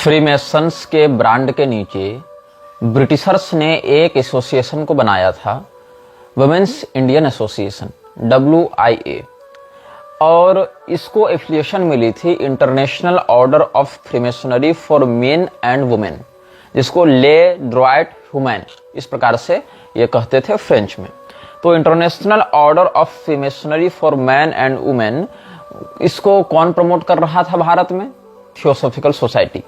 Freemasons के brand के नीचे ब्रिटिशर्स ने एक एसोसिएशन को बनाया था, वुमेन्स इंडियन एसोसिएशन WIA, और इसको एफिलिएशन मिली थी international order of freemasonry for main and women, जिसको ले ड्रॉइट ह्यूमैन इस प्रकार से ये कहते थे फ्रेंच में। तो international order of freemasonry for man and women, इसको कौन प्रमोट कर रहा था भारत में? Theosophical society.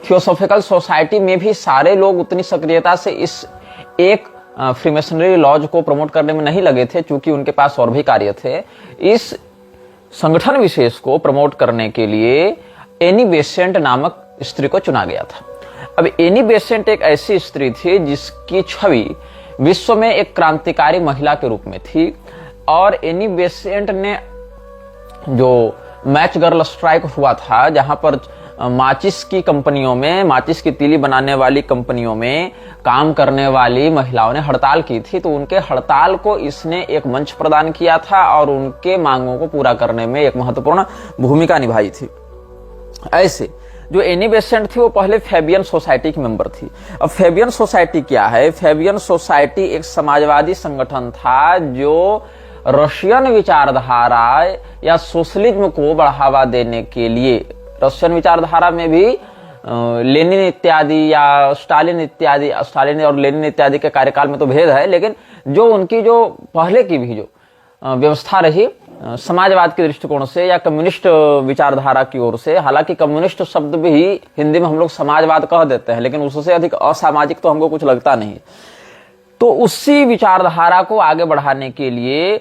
थियोसॉफिकल सोसाइटी में भी सारे लोग उतनी सक्रियता से इस एक फ्रीमेसनरी लॉज को प्रमोट करने में नहीं लगे थे, क्योंकि उनके पास और भी कार्य थे। इस संगठन विशेष को प्रमोट करने के लिए एनी बेसेंट नामक स्त्री को चुना गया था। अब एनी बेसेंट एक ऐसी स्त्री थी जिसकी छवि विश्व में एक क्रांतिकारी महिला के रूप में थी, और एनी बेसेंट ने जो मैच गर्ल स्ट्राइक हुआ था, जहां पर माचिस की कंपनियों में, माचिस की तीली बनाने वाली कंपनियों में काम करने वाली महिलाओं ने हड़ताल की थी, तो उनके हड़ताल को इसने एक मंच प्रदान किया था और उनके मांगों को पूरा करने में एक महत्वपूर्ण भूमिका निभाई थी। ऐसे जो एनी बेसेंट थी वो पहले फैबियन सोसाइटी की मेंबर थी। अब फैबियन सोसाइटी क्या है? फैबियन सोसाइटी एक समाजवादी संगठन था जो रशियन विचारधारा या सोशलिज्म को बढ़ावा देने के लिए, रशियन विचारधारा में भी लेनिन इत्यादि या स्टालिन और लेनिन इत्यादि के कार्यकाल में तो भेद है, लेकिन जो उनकी जो पहले की भी जो व्यवस्था रही समाजवाद के दृष्टिकोण से या कम्युनिस्ट विचारधारा की ओर से, हालांकि कम्युनिस्ट शब्द भी हिंदी में हम लोग समाजवाद कह देते हैं, लेकिन उससे अधिक असामाजिक तो हमको कुछ लगता नहीं। तो उसी विचारधारा को आगे बढ़ाने के लिए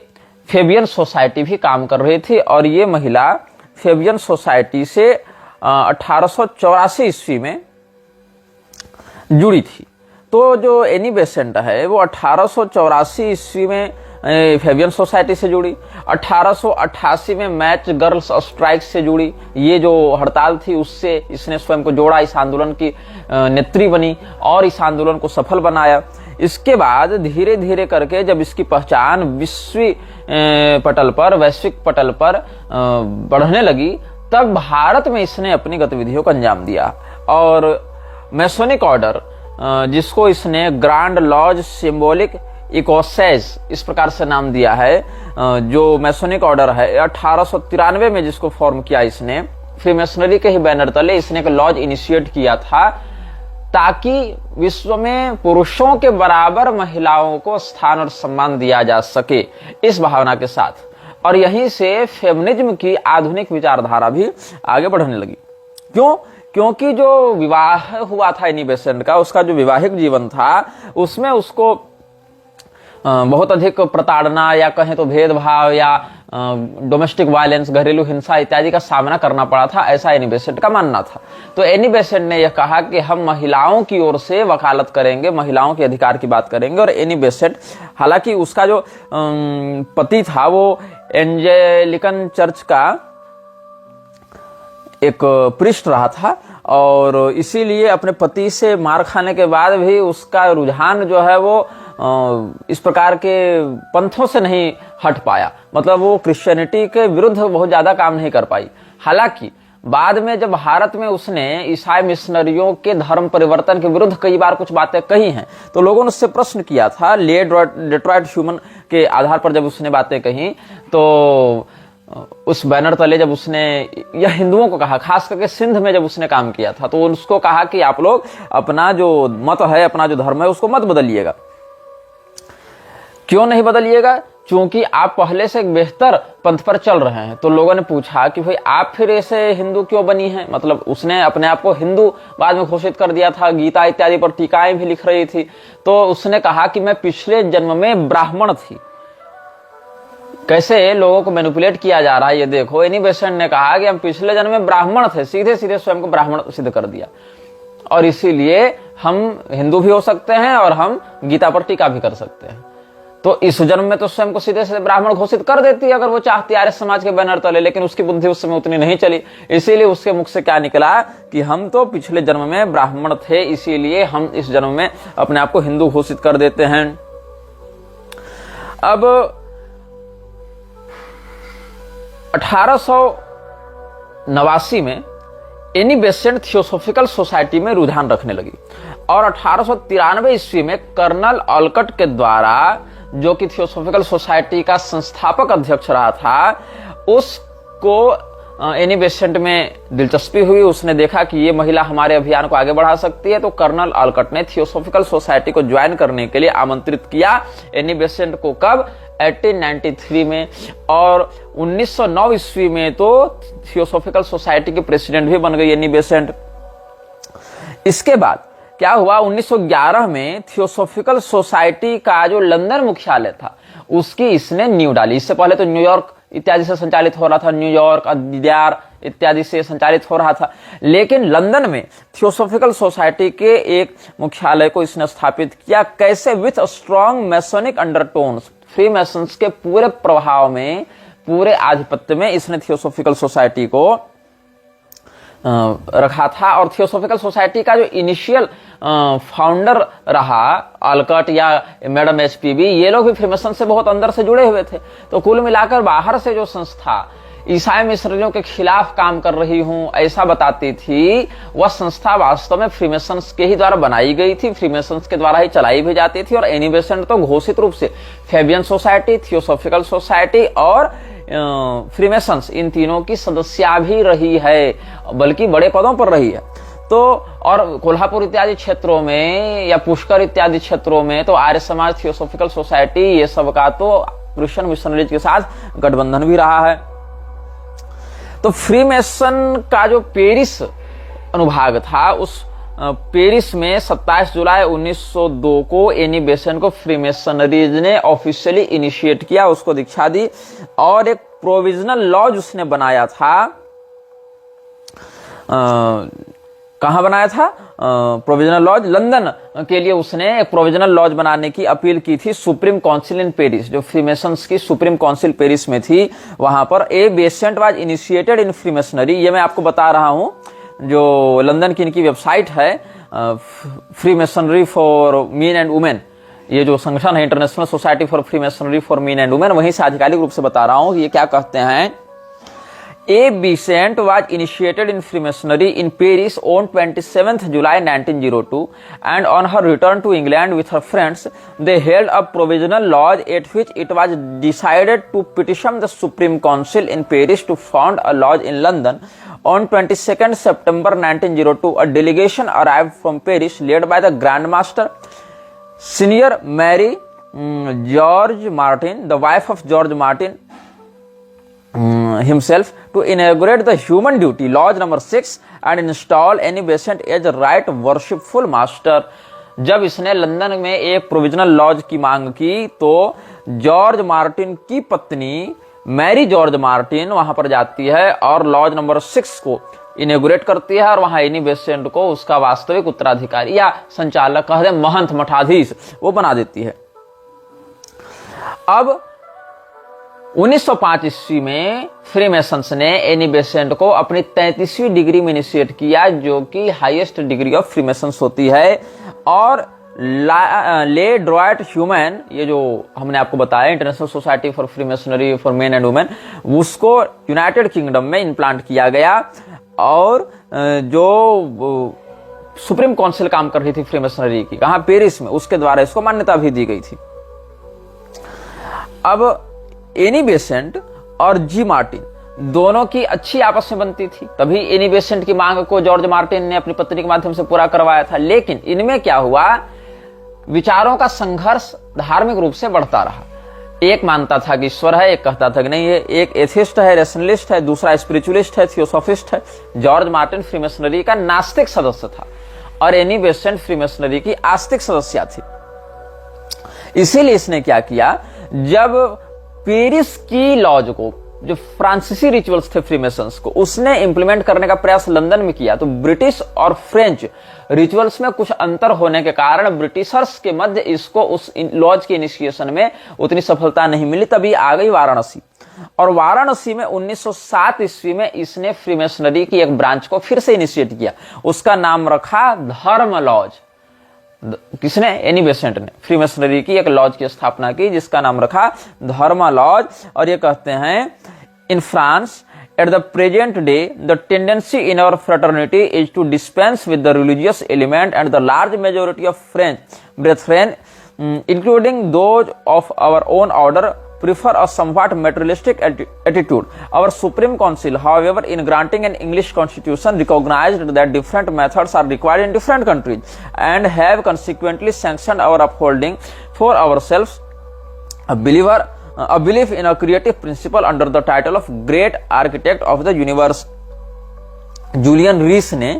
फैबियन सोसाइटी भी काम कर रही थी, और ये महिला फैबियन सोसाइटी से 1884 ईस्वी में जुड़ी थी। तो जो एनी बेसेंट है वो 1884 ईस्वी में फैबियन सोसाइटी से जुड़ी, 1888 में मैच गर्ल्स स्ट्राइक से जुड़ी। ये जो हड़ताल थी उससे इसने स्वयं को जोड़ा, इस आंदोलन की नेत्री बनी और इस आंदोलन को सफल बनाया। इसके बाद धीरे धीरे करके जब इसकी पहचान वैश्विक पटल पर बढ़ने लगी, तब भारत में इसने अपनी गतिविधियों को अंजाम दिया, और मैसोनिक ऑर्डर, जिसको इसने ग्रांड लॉज सिंबॉलिक इकोसेज इस प्रकार से नाम दिया है, जो मैसोनिक ऑर्डर है, 1893 में जिसको फॉर्म किया इसने, फ्रीमेसनरी के ही बैनर तले इसने एक लॉज इनिशिएट किया था, ताकि विश्व में पुरुषों के बराबर महिलाओं को स्थान और सम्मान दिया जा सके, इस भावना के साथ। और यहीं से फेमिनिज्म की आधुनिक विचारधारा भी आगे बढ़ने लगी। क्यों? क्योंकि जो विवाह हुआ था एनी बेसेंट का, उसका जो वैवाहिक जीवन था, उसमें उसको बहुत अधिक प्रताड़ना या कहें तो भेदभाव या डोमेस्टिक वायलेंस, घरेलू हिंसा इत्यादि का सामना करना पड़ा था, ऐसा एनी बेसेंट का मानना था। तो एनी बेसेंट ने यह कहा कि हम महिलाओं की ओर से वकालत करेंगे, महिलाओं के अधिकार की बात करेंगे। और एनी बेसेंट, हालांकि उसका जो पति था वो एंजेलिकन चर्च का एक प्रीस्ट रहा था, और इसीलिए अपने पति से मार खाने के बाद भी उसका रुझान जो है वो इस प्रकार के पंथों से नहीं हट पाया, मतलब वो क्रिश्चियनिटी के विरुद्ध बहुत ज्यादा काम नहीं कर पाई। हालांकि बाद में जब भारत में उसने ईसाई मिशनरियों के धर्म परिवर्तन के विरुद्ध कई बार कुछ बातें कही हैं, तो लोगों ने उससे प्रश्न किया था, ले डेट्रॉइट ह्यूमन के आधार पर जब उसने बातें कही, तो उस बैनर तले जब उसने यह हिंदुओं को कहा, खास करके सिंध में जब उसने काम किया था, तो उसको कहा कि आप लोग अपना जो मत है, अपना जो धर्म है, उसको मत बदलिएगा। क्यों नहीं बदलिएगा? क्योंकि आप पहले से एक बेहतर पंथ पर चल रहे हैं। तो लोगों ने पूछा कि भाई आप फिर ऐसे हिंदू क्यों बनी हैं? मतलब उसने अपने आप को हिंदू बाद में घोषित कर दिया था, गीता इत्यादि पर टीकाएं भी लिख रही थी। तो उसने कहा कि मैं पिछले जन्म में ब्राह्मण थी। कैसे लोगों को मैनिपुलेट किया जा रहा है ये देखो। एनी बेसेंट ने कहा कि हम पिछले जन्म में ब्राह्मण थे, सीधे सीधे स्वयं को ब्राह्मण सिद्ध कर दिया, और इसीलिए हम हिंदू भी हो सकते हैं और हम गीता पर टीका भी कर सकते हैं। तो इस जन्म में तो स्वयं को सीधे सीधे ब्राह्मण घोषित कर देती अगर वो चाहती आर्य समाज के बैनर तले, लेकिन उसकी बुद्धि उस समय उतनी नहीं चली। इसीलिए उसके मुख से क्या निकला कि हम तो पिछले जन्म में ब्राह्मण थे, इसीलिए हम इस जन्म में अपने आप को हिंदू घोषित कर देते हैं। अब 1889 में एनी बेसेंट थियोसॉफिकल सोसाइटी में रुझान रखने लगी और 1893 ईस्वी में कर्नल ऑलकट के द्वारा, जो कि थियोसॉफिकल सोसाइटी का संस्थापक अध्यक्ष रहा था, उसको एनी बेसेंट में दिलचस्पी हुई। उसने देखा कि ये महिला हमारे अभियान को आगे बढ़ा सकती है, तो कर्नल ऑलकट ने थियोसॉफिकल सोसाइटी को ज्वाइन करने के लिए आमंत्रित किया एनी बेसेंट को। कब? 1893 में। और 1909 ईस्वी में तो थियोसॉफिकल सोसाइटी के प्रेसिडेंट भी बन गई एनी बेसेंट। इसके बाद क्या हुआ? 1911 में थियोसॉफिकल सोसाइटी का जो लंदन मुख्यालय था उसकी इसने नींव डाली। इससे पहले तो न्यूयॉर्क इत्यादि से संचालित हो रहा था, न्यूयॉर्क, अद्यार इत्यादि से संचालित हो रहा था, लेकिन लंदन में थियोसॉफिकल सोसाइटी के एक मुख्यालय को इसने स्थापित किया। कैसे? With strong Masonic undertones, Freemasons के पूरे प्रभाव में, पूरे आधिपत्य में इसने थियोसॉफिकल सोसाइटी को रखा था। और थियोसॉफिकल सोसाइटी का जो इनिशियल फाउंडर रहा, ऑलकट या मैडम एचपीबी, ये लोग भी फ्रीमेसन से बहुत अंदर से जुड़े हुए थे। तो कुल मिलाकर बाहर से जो संस्था ईसाई मिशनरियों के खिलाफ काम कर रही हूं ऐसा बताती थी, वह संस्था वास्तव में फ्रीमेसन्स के ही द्वारा बनाई गई थी, फ्रीमेसन्स के द्वारा ही चलाई भी जाती थी। और एनी बेसेंट तो घोषित रूप से फेबियन सोसाइटी, थियोसॉफिकल सोसाइटी और फ्रीमेसन्स, इन तीनों की सदस्या भी रही है, बल्कि बड़े पदों पर रही है। तो और कोल्हापुर इत्यादि क्षेत्रों में या पुष्कर इत्यादि क्षेत्रों में तो आर्य समाज, थियोसॉफिकल सोसाइटी, ये सब का तो क्रिश्चियन मिशनरीज के साथ गठबंधन भी रहा है। तो फ्रीमेसन का जो पेरिस अनुभाग था, उस पेरिस में 27 जुलाई 1902 को एनी बेसेंट को फ्रीमेसनरीज ने ऑफिशियली इनिशिएट किया, उसको दीक्षा दी और एक प्रोविजनल लॉज उसने बनाया था। कहां बनाया था? प्रोविजनल लॉज लंदन के लिए उसने एक प्रोविजनल लॉज बनाने की अपील की थी सुप्रीम काउंसिल इन पेरिस, जो फ्रीमेसन्स की सुप्रीम काउंसिल पेरिस में थी। वहां पर A Besant was initiated in Freemasonry, ये मैं आपको बता रहा हूं, जो लंदन की इनकी वेबसाइट है freemasonry for main and women, ये जो संगठन है international society for freemasonry for main and women, वहीं से आधिकारिक रूप से बता रहा हूं कि ये क्या कहते हैं। A Besant was initiated in Freemasonry in Paris on 27th July 1902, and on her return to England with her friends, they held a provisional lodge at which it was decided to petition the Supreme Council in Paris to found a lodge in London. On 22nd September 1902, a delegation arrived from Paris led by the Grand Master, Senior Mary George Martin, the wife of George Martin himself, to inaugurate the Human Duty Lodge number 6 and install Annie Besant as right worshipful master. जब इसने London में एक provisional laws की मांग की तो George Martin की पत्नी मैरी जॉर्ज मार्टिन वहां पर जाती है और लॉज नंबर 6 को इनेगुरेट करती है और वहां एनी बेसेंट को उसका वास्तविक उत्तराधिकारी या संचालक, कह दे महंत, मठाधीश, वो बना देती है। अब 1905 ईस्वी में फ्रीमेसन्स ने एनी बेसेंट को अपनी 33वीं डिग्री में इनिशिएट किया, जो कि हाईएस्ट डिग्री ऑफ फ्रीमेसन्स होती है। और ले ड्रॉयट ह्यूमन, ये जो हमने आपको बताया international society for freemasonry for main and women, उसको यूनाइटेड किंगडम में इम्प्लांट किया गया। और जो सुप्रीम काउंसिल काम कर रही थी फ्रीमेसनरी की, कहां? पेरिस में, उसके द्वारा इसको मान्यता भी दी गई थी। अब एनी बेसेंट और जी मार्टिन दोनों की अच्छी आपस में बनती थी, तभी एनी बेसेंट की मांग को जॉर्ज मार्टिन ने अपनी पत्नी के माध्यम से पूरा करवाया था। लेकिन इनमें क्या हुआ? विचारों का संघर्ष धार्मिक रूप से बढ़ता रहा। एक मानता था कि ईश्वर है, एक कहता था कि नहीं है, एक एथिस्ट है, रेशनलिस्ट है, दूसरा स्पिरिचुअलिस्ट है, थियोसॉफिस्ट है। जॉर्ज मार्टिन फ्रीमेसनरी का नास्तिक सदस्य था और एनी बेसेंट फ्रीमेसनरी की आस्तिक सदस्य थी। इसीलिए इसने क्या किया, जब पेरिस की लॉज को, जो फ्रांसीसी रिचुअल्स थे फ्रीमेसन्स को, उसने इंप्लीमेंट करने का प्रयास लंदन में किया, तो ब्रिटिश और फ्रेंच रिचुअल्स में कुछ अंतर होने के कारण ब्रिटिशर्स के मध्य इसको उस लॉज के इनिशिएशन में उतनी सफलता नहीं मिली। तभी आ गई वाराणसी, और वाराणसी में 1907 ईस्वी में इसने फ्रीमेसनरी की एक ब्रांच को फिर से इनिशिएट किया, उसका नाम रखा धर्म लॉज। किसने? एनी बेसेंट ने फ्रीमेसनरी की एक लॉज की स्थापना की जिसका नाम रखा धर्म लॉज। और ये कहते हैं, in France At the present day, the tendency in our fraternity is to dispense with the religious element, and the large majority of French brethren, including those of our own order, prefer a somewhat materialistic attitude. Our Supreme Council, however, in granting an English constitution, recognized that different methods are required in different countries, and have consequently sanctioned our upholding for ourselves a belief in a creative principle under the title of Great Architect of the Universe. Julian Rees ने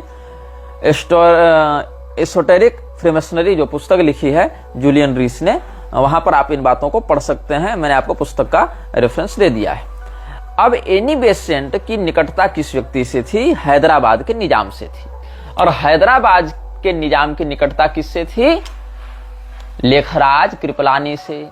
esoteric freemasonry जो पुस्तक लिखी है Julian Rees ने, वहां पर आप इन बातों को पढ़ सकते हैं। मैंने आपको पुस्तक का रेफरेंस दे दिया है। अब एनी बेसेंट की निकटता किस व्यक्ति से थी? हैदराबाद के निजाम से थी। और हैदराबाद के निजाम की निकटता किससे थी? लेखराज कृपलानी से।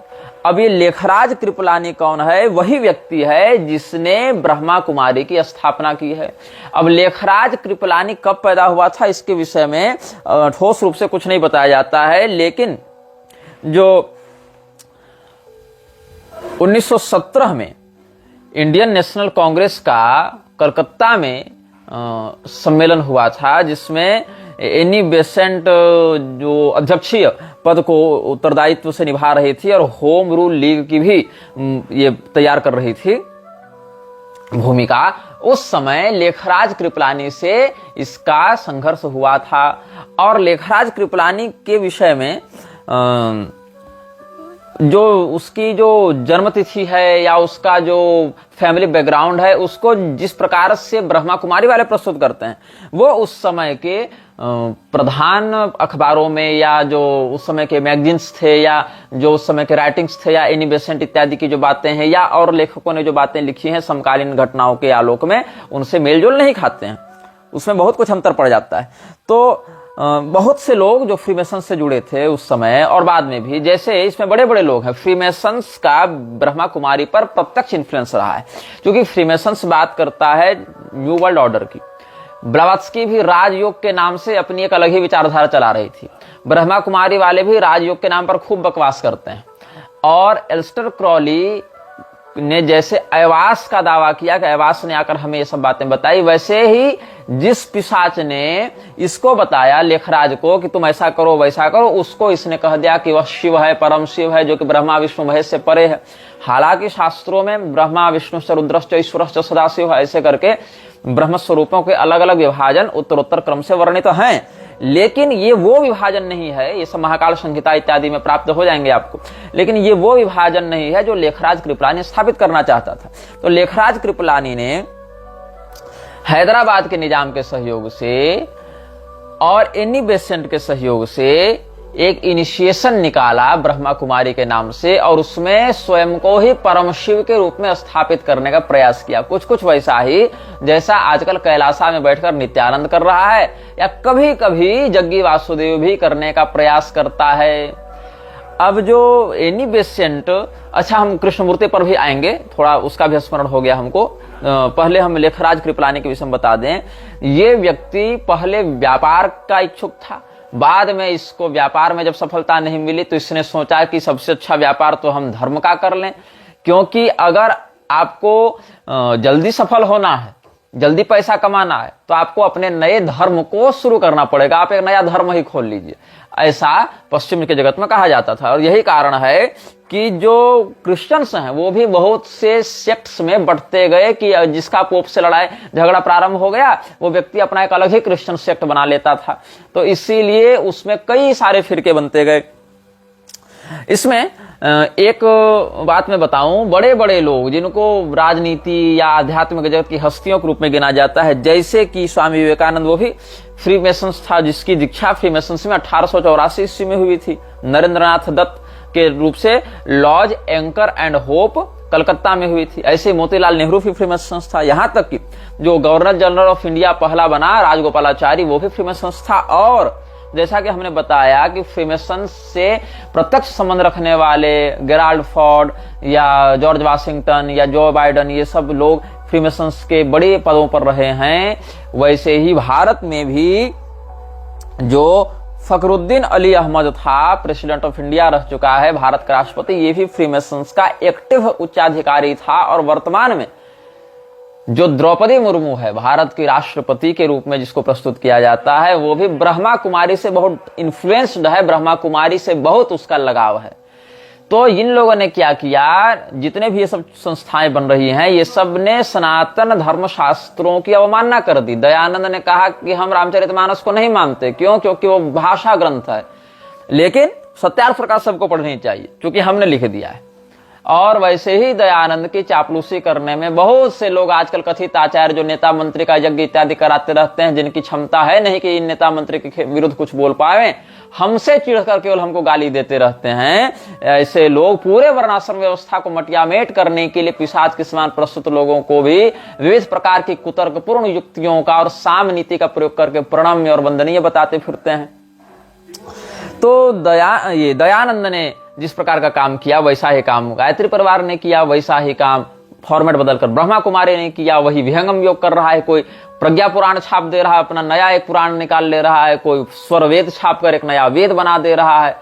अब ये लेखराज कृपलानी कौन है? वही व्यक्ति है जिसने ब्रह्मा कुमारी की स्थापना की है। अब लेखराज कृपलानी कब पैदा हुआ था इसके विषय में ठोस रूप से कुछ नहीं बताया जाता है, लेकिन जो 1917 में इंडियन नेशनल कांग्रेस का कलकत्ता में सम्मेलन हुआ था, जिसमें एनी बेसेंट जो अध्यक्षीय पद को उत्तरदायित्व से निभा रही थी और होम रूल लीग की भी ये तैयार कर रही थी भूमिका, उस समय लेखराज कृपलानी से इसका संघर्ष हुआ था। और लेखराज कृपलानी के विषय में जो उसकी जो जन्म तिथि है या उसका जो फैमिली बैकग्राउंड है, उसको जिस प्रकार से ब्रह्मा कुमारी वाले प्रस्तुत करते हैं, वो उस समय के प्रधान अखबारों में या जो उस समय के मैगजीन्स थे या जो उस समय के राइटिंग्स थे या एनी बेसेंट इत्यादि की जो बातें हैं या और लेखकों ने जो बातें लिखी हैं समकालीन घटनाओं के आलोक में, उनसे मेलजोल नहीं खाते हैं। उसमें बहुत कुछ अंतर पड़ जाता है। तो बहुत से लोग जो फ्रीमेसन से जुड़े थे उस समय और बाद में भी, जैसे इसमें बड़े बड़े लोग हैं, फ्रीमेसन्स का ब्रह्मा कुमारी पर प्रत्यक्ष इन्फ्लुएंस रहा है, क्योंकि फ्रीमेसन्स बात करता है न्यू वर्ल्ड ऑर्डर की। ब्लावत्स्की भी राजयोग के नाम से अपनी एक अलग ही विचारधारा चला रही थी। ब्रह्मा कुमारी वाले भी राजयोग के नाम पर खूब बकवास करते हैं। और एल्स्टर क्रॉली ने जैसे अयवास का दावा किया कि अयवास ने आकर हमें ये सब बातें बताई, वैसे ही जिस पिशाच ने इसको बताया लेखराज को कि तुम ऐसा करो वैसा करो, उसको इसने कह दिया कि वह शिव है, परम शिव है, जो कि ब्रह्मा विष्णु महेश से परे है। हालांकि शास्त्रों में ब्रह्मा विष्णु रुद्रश्च ईश्वरश्च सदाशिव ऐसे करके ब्रह्म स्वरूपों के अलग अलग विभाजन उत्तरोत्तर क्रम से वर्णित हैं, लेकिन ये वो विभाजन नहीं है, ये सब महाकाल संहिता इत्यादि में प्राप्त हो जाएंगे आपको, लेकिन ये वो विभाजन नहीं है जो लेखराज कृपलानी स्थापित करना चाहता था। तो लेखराज कृपलानी ने हैदराबाद के निजाम के सहयोग से और एनी बेसेंट के सहयोग से एक इनिशिएशन निकाला ब्रह्मा कुमारी के नाम से, और उसमें स्वयं को ही परम शिव के रूप में स्थापित करने का प्रयास किया। कुछ कुछ वैसा ही जैसा आजकल कैलासा में बैठकर नित्यानंद कर रहा है, या कभी कभी जग्गी वासुदेव भी करने का प्रयास करता है। अब जो एनी बेसेंट, अच्छा हम कृष्णमूर्ति पर भी आएंगे, थोड़ा उसका भी स्मरण हो गया हमको। पहले हम लेखराज कृपलानी के विषय में बता दें। ये व्यक्ति पहले व्यापार का इच्छुक था, बाद में इसको व्यापार में जब सफलता नहीं मिली तो इसने सोचा कि सबसे अच्छा व्यापार तो हम धर्म का कर लें, क्योंकि अगर आपको जल्दी सफल होना है, जल्दी पैसा कमाना है, तो आपको अपने नए धर्म को शुरू करना पड़ेगा, आप एक नया धर्म ही खोल लीजिए। ऐसा पश्चिम के जगत में कहा जाता था। और यही कारण है कि जो क्रिश्चियंस हैं वो भी बहुत से सेक्ट्स में बढ़ते गए, कि जिसका पोप से लड़ाई झगड़ा प्रारंभ हो गया वो व्यक्ति अपना एक अलग ही क्रिश्चियन सेक्ट बना लेता था। तो इसीलिए उसमें कई सारे फिरके बनते गए। इसमें एक बात मैं बताऊं, बड़े बड़े लोग जिनको राजनीति या आध्यात्मिक जगत की हस्तियों के रूप में गिना जाता है, जैसे कि स्वामी विवेकानंद, वो भी फ्री मेसन्स था, जिसकी दीक्षा फ्री मेसन्स में 1884 ईस्वी में हुई थी। नरेंद्रनाथ दत्त के रूप से lodge anchor and hope Calcutta में हुई थी। ऐसे मोतीलाल नेहरू भी फ्रीमेसन्स था। यहां तक कि जो गवर्नर जनरल ऑफ इंडिया पहला बना राजगोपालाचारी, वो भी फ्रीमेसन्स था। और जैसा कि हमने बताया कि फ्रीमेसन्स से प्रत्यक्ष संबंध रखने वाले गेराल्ड फोर्ड या जॉर्ज वाशिंगटन या जो बाइडन, ये सब लोग फ्रीमेसन्स के बड़े पदों पर रहे हैं। वैसे ही भारत में भी जो फखरुद्दीन अली अहमद था, प्रेसिडेंट ऑफ इंडिया रह चुका है, भारत का राष्ट्रपति, ये भी फ्रीमेसन्स का एक्टिव उच्चाधिकारी था। और वर्तमान में जो द्रौपदी मुर्मू है, भारत की राष्ट्रपति के रूप में जिसको प्रस्तुत किया जाता है, वो भी ब्रह्मा कुमारी से बहुत इन्फ्लुएंस्ड है, ब्रह्मा कुमारी से बहुत उसका लगाव है। तो इन लोगों ने क्या किया, जितने भी ये सब संस्थाएं बन रही हैं, ये सब ने सनातन धर्म शास्त्रों की अवमानना कर दी। दयानंद ने कहा कि हम रामचरितमानस को नहीं मानते, क्यों? क्योंकि वो भाषा ग्रंथ है, लेकिन सत्यार्थ प्रकाश सबको पढ़नी चाहिए क्योंकि हमने लिख दिया है। और वैसे ही दयानंद की चापलूसी करने में बहुत से लोग आजकल कथित आचार्य जो नेता मंत्री का यज्ञ इत्यादि कराते रहते हैं, जिनकी क्षमता है नहीं कि इन नेता मंत्री के विरुद्ध कुछ बोल पाए, हमसे चिढ़कर केवल हमको गाली देते रहते हैं। ऐसे लोग पूरे वर्णाश्रम व्यवस्था को मटियामेट करने के लिए पिशाच के समान प्रस्तुत लोगों को भी विविध प्रकार की कुतर्कपूर्ण युक्तियों का और साम नीति का प्रयोग करके प्रणम्य और वंदनीय बताते फिरते हैं। तो दयानंद ने जिस प्रकार का काम किया वैसा ही काम गायत्री परिवार ने किया, वैसा ही काम फॉर्मेट बदलकर ब्रह्मा कुमारी ने किया। वही विहंगम योग कर रहा है, कोई प्रज्ञा पुराण छाप दे रहा है, अपना नया एक पुराण निकाल ले रहा है, कोई स्वर वेद छाप कर एक नया वेद बना दे रहा है।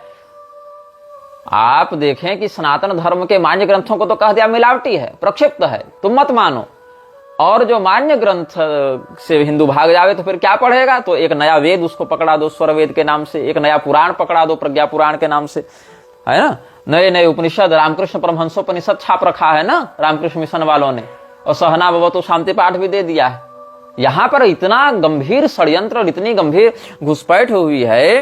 आप देखें कि सनातन धर्म के मान्य ग्रंथों को तो कह दिया मिलावटी है, प्रक्षिप्त है, तुम मत मानो। और जो मान्य ग्रंथ से हिंदू भाग जावे तो फिर क्या पढ़ेगा? तो एक नया वेद उसको पकड़ा दो स्वर वेद के नाम से, एक नया पुराण पकड़ा दो प्रज्ञा पुराण के नाम से, है ना। नए नए उपनिषद, रामकृष्ण परमहंसोपनिषद छाप रखा है ना रामकृष्ण मिशन वालों ने, और सहना भवतु शांति पाठ भी दे दिया है। यहां पर इतना गंभीर षड्यंत्र और इतनी गंभीर घुसपैठ हुई है,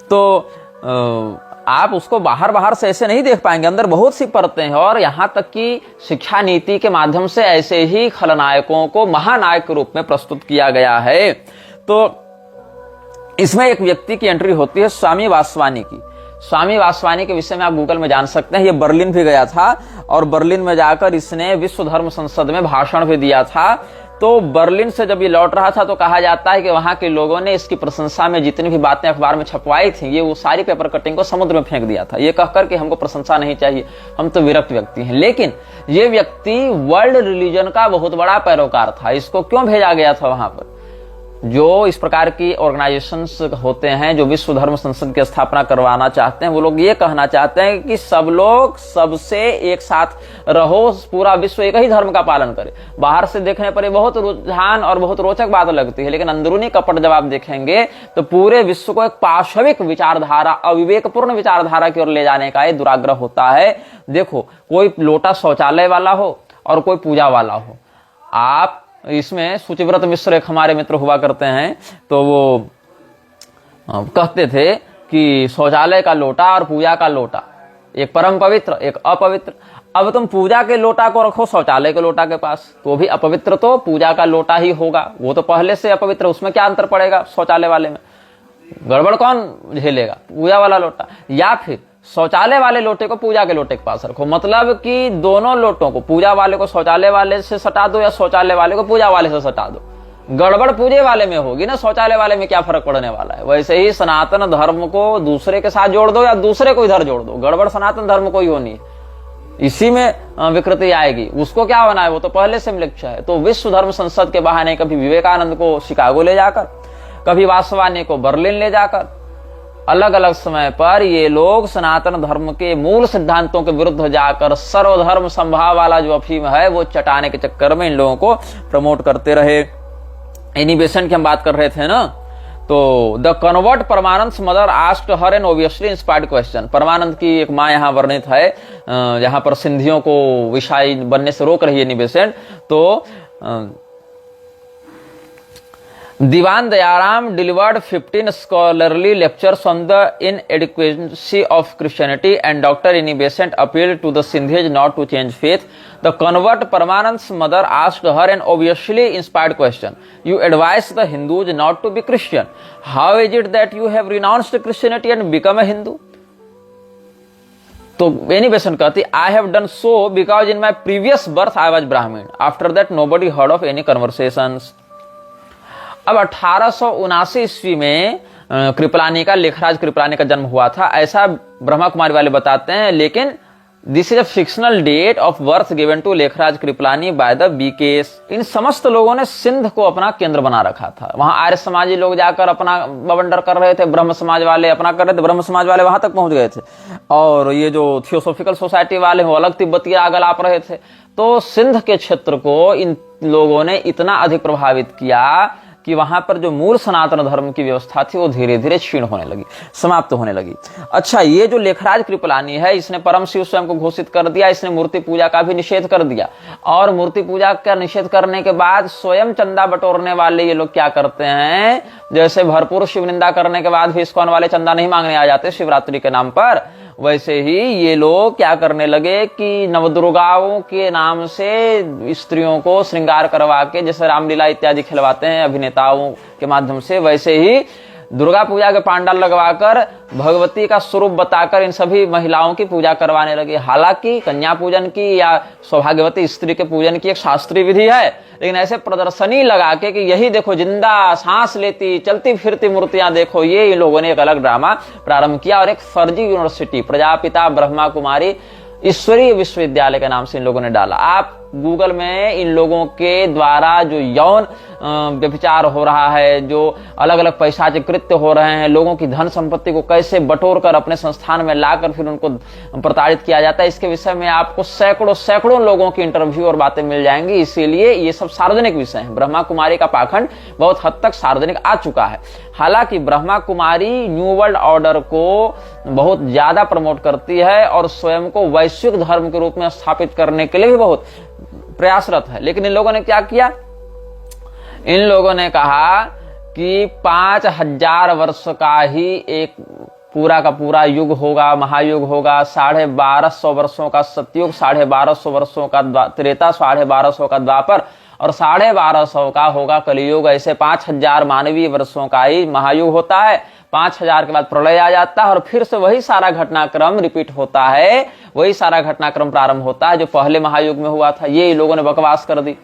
तो आप उसको बाहर बाहर से ऐसे नहीं देख पाएंगे, अंदर बहुत सी परतें हैं। और यहां तक कि शिक्षा नीति के माध्यम से ऐसे ही खलनायकों को महानायक के रूप में प्रस्तुत किया गया है। तो इसमें एक व्यक्ति की एंट्री होती है स्वामी वासवानी की। स्वामी वासवानी के विषय में आप गूगल में जान सकते हैं। ये बर्लिन भी गया था और बर्लिन में जाकर इसने विश्व धर्म संसद में भाषण भी दिया था। तो बर्लिन से जब ये लौट रहा था तो कहा जाता है कि वहां के लोगों ने इसकी प्रशंसा में जितनी भी बातें अखबार में छपवाई थी, ये वो सारी पेपर कटिंग को समुद्र में फेंक दिया था, ये कहकर कि हमको प्रशंसा नहीं चाहिए, हम तो विरक्त व्यक्ति हैं। लेकिन ये व्यक्ति वर्ल्ड रिलीजन का बहुत बड़ा पैरोकार था। इसको क्यों भेजा गया था वहां पर? जो इस प्रकार की ऑर्गेनाइजेशंस होते हैं जो विश्व धर्म संसद की स्थापना करवाना चाहते हैं, वो लोग ये कहना चाहते हैं कि सब लोग सबसे एक साथ रहो, पूरा विश्व एक ही धर्म का पालन करे। बाहर से देखने पर ये बहुत रुझान और बहुत रोचक बात लगती है, लेकिन अंदरूनी कपट जब आप देखेंगे तो पूरे विश्व को एक पाशविक विचारधारा, अविवेकपूर्ण विचारधारा की ओर ले जाने का ये दुराग्रह होता है। देखो, कोई लोटा शौचालय वाला हो और कोई पूजा वाला हो, आप इसमें सुचिव्रत मिश्र एक हमारे मित्र हुआ करते हैं, तो वो कहते थे कि शौचालय का लोटा और पूजा का लोटा, एक परम पवित्र एक अपवित्र। अब तुम पूजा के लोटा को रखो शौचालय के लोटा के पास, तो भी अपवित्र तो पूजा का लोटा ही होगा, वो तो पहले से अपवित्र, उसमें क्या अंतर पड़ेगा? शौचालय वाले में गड़बड़ कौन झेलेगा? पूजा वाला लोटा। या फिर शौचालय वाले लोटे को पूजा के लोटे के पास रखो, मतलब कि दोनों लोटों को, पूजा वाले को शौचालय वाले से सटा दो या शौचालय वाले को पूजा वाले से सटा दो। गड़बड़ पूजे वाले में होगी ना, शौचालय वाले में क्या फर्क पड़ने वाला है? वैसे ही सनातन धर्म को दूसरे के साथ जोड़ दो या दूसरे को इधर जोड़ दो, गड़बड़ सनातन धर्म को ही होनी है, इसी में विकृति आएगी। उसको क्या होना है, वो तो पहले से मिलक्षा है। तो विश्व धर्म संसद के बहाने कभी विवेकानंद को शिकागो ले जाकर, कभी वासवानी को बर्लिन ले जाकर, अलग अलग समय पर ये लोग सनातन धर्म के मूल सिद्धांतों के विरुद्ध जाकर सर्वधर्म संभाव वाला जो अफीम है वो चटाने के चक्कर में इन लोगों को प्रमोट करते रहे। एनी बेसेंट की हम बात कर रहे थे ना, तो the convert Paramananda mother asked her an obviously inspired question. Paramananda की एक माँ यहाँ वर्णित है, जहां पर सिंधियों को विषय बनने से रोक रही है एनी बेसेंट। तो Diwan Dayaram delivered 15 scholarly lectures on the inadequacy of Christianity, and Dr. Inni Besant appealed to the Sindhis not to change faith. The convert Paramanand's mother asked her an obviously inspired question. You advise the Hindus not to be Christian. How is it that you have renounced Christianity and become a Hindu? तो Annie Besant कहती, I have done so because in my previous birth I was Brahmin. After that nobody heard of any conversations. अब 1879 ईस्वी में कृपलानी का, लेखराज कृपलानी का जन्म हुआ था, ऐसा ब्रह्मा कुमारी वाले बताते हैं। लेकिन this is a fictional date of birth given to Lekhraj Kripalani by the BKs. इन समस्त लोगों ने सिंध को अपना केंद्र बना रखा था। वहां आर्य समाजी लोग जाकर अपना बवंडर कर रहे थे, ब्रह्म समाज वाले अपना कर रहे थे, ब्रह्म समाज वाले वहां तक पहुंच गए थे, और ये जो थियोसोफिकल सोसाइटी वाले वो अलग तिब्बती आग लाप रहे थे। तो सिंध के क्षेत्र को इन लोगों ने इतना अधिक प्रभावित किया कि वहां पर जो मूल सनातन धर्म की व्यवस्था थी वो धीरे धीरे क्षीण होने लगी, समाप्त होने लगी। अच्छा, ये जो लेखराज कृपलानी है, इसने परम शिव स्वयं को घोषित कर दिया, इसने मूर्ति पूजा का भी निषेध कर दिया। और मूर्ति पूजा का निषेध करने के बाद स्वयं चंदा बटोरने वाले ये लोग क्या करते हैं, जैसे भरपूर शिव निंदा करने के बाद भी इस्कॉन वाले चंदा नहीं मांगने आ जाते शिवरात्रि के नाम पर, वैसे ही ये लोग क्या करने लगे कि नवदुर्गाओं के नाम से स्त्रियों को श्रृंगार करवा के, जैसे रामलीला इत्यादि खिलवाते हैं अभिनेताओं के माध्यम से, वैसे ही दुर्गा पूजा के पांडाल लगवाकर भगवती का स्वरूप बताकर इन सभी महिलाओं की पूजा करवाने लगे। हालांकि कन्या पूजन की या सौभाग्यवती स्त्री के पूजन की एक शास्त्रीय विधि है, लेकिन ऐसे प्रदर्शनी लगा के कि यही देखो जिंदा सांस लेती चलती फिरती मूर्तियां देखो, ये इन लोगों ने एक अलग ड्रामा प्रारंभ किया और एक फर्जी यूनिवर्सिटी प्रजापिता ब्रह्मा कुमारी ईश्वरीय विश्वविद्यालय के नाम से इन लोगों ने डाला। आप गूगल में इन लोगों के द्वारा जो यौन व्यभिचार हो रहा है, जो अलग अलग पैशाचिक कृत्य हो रहे हैं, लोगों की धन संपत्ति को कैसे बटोर कर अपने संस्थान में लाकर फिर उनको प्रताड़ित किया जाता है, इसके विषय में आपको सैकड़ों लोगों की इंटरव्यू और बातें मिल जाएंगी। इसीलिए ये सब सार्वजनिक विषय है। ब्रह्मा कुमारी का पाखंड बहुत हद तक सार्वजनिक आ चुका है। हालांकि Brahma Kumari new world order को बहुत ज्यादा प्रमोट करती है और स्वयं को वैश्विक धर्म के रूप में स्थापित करने के लिए भी बहुत प्रयासरत है। लेकिन इन लोगों ने क्या किया, इन लोगों ने कहा कि 5000 वर्ष का ही एक पूरा का पूरा युग होगा, महायुग होगा, 1250 वर्षों का सतयुग, 1250 वर्षों का त्रेता, 1250 का द्वापर और 1250 का होगा कलियुग। ऐसे 5000 मानवीय वर्षों का ही महायुग होता है। 5000 के बाद प्रलय आ जाता है और फिर से वही सारा घटनाक्रम रिपीट होता है, वही सारा घटनाक्रम प्रारंभ होता है जो पहले महायुग में हुआ था। ये लोगों ने बकवास कर दी।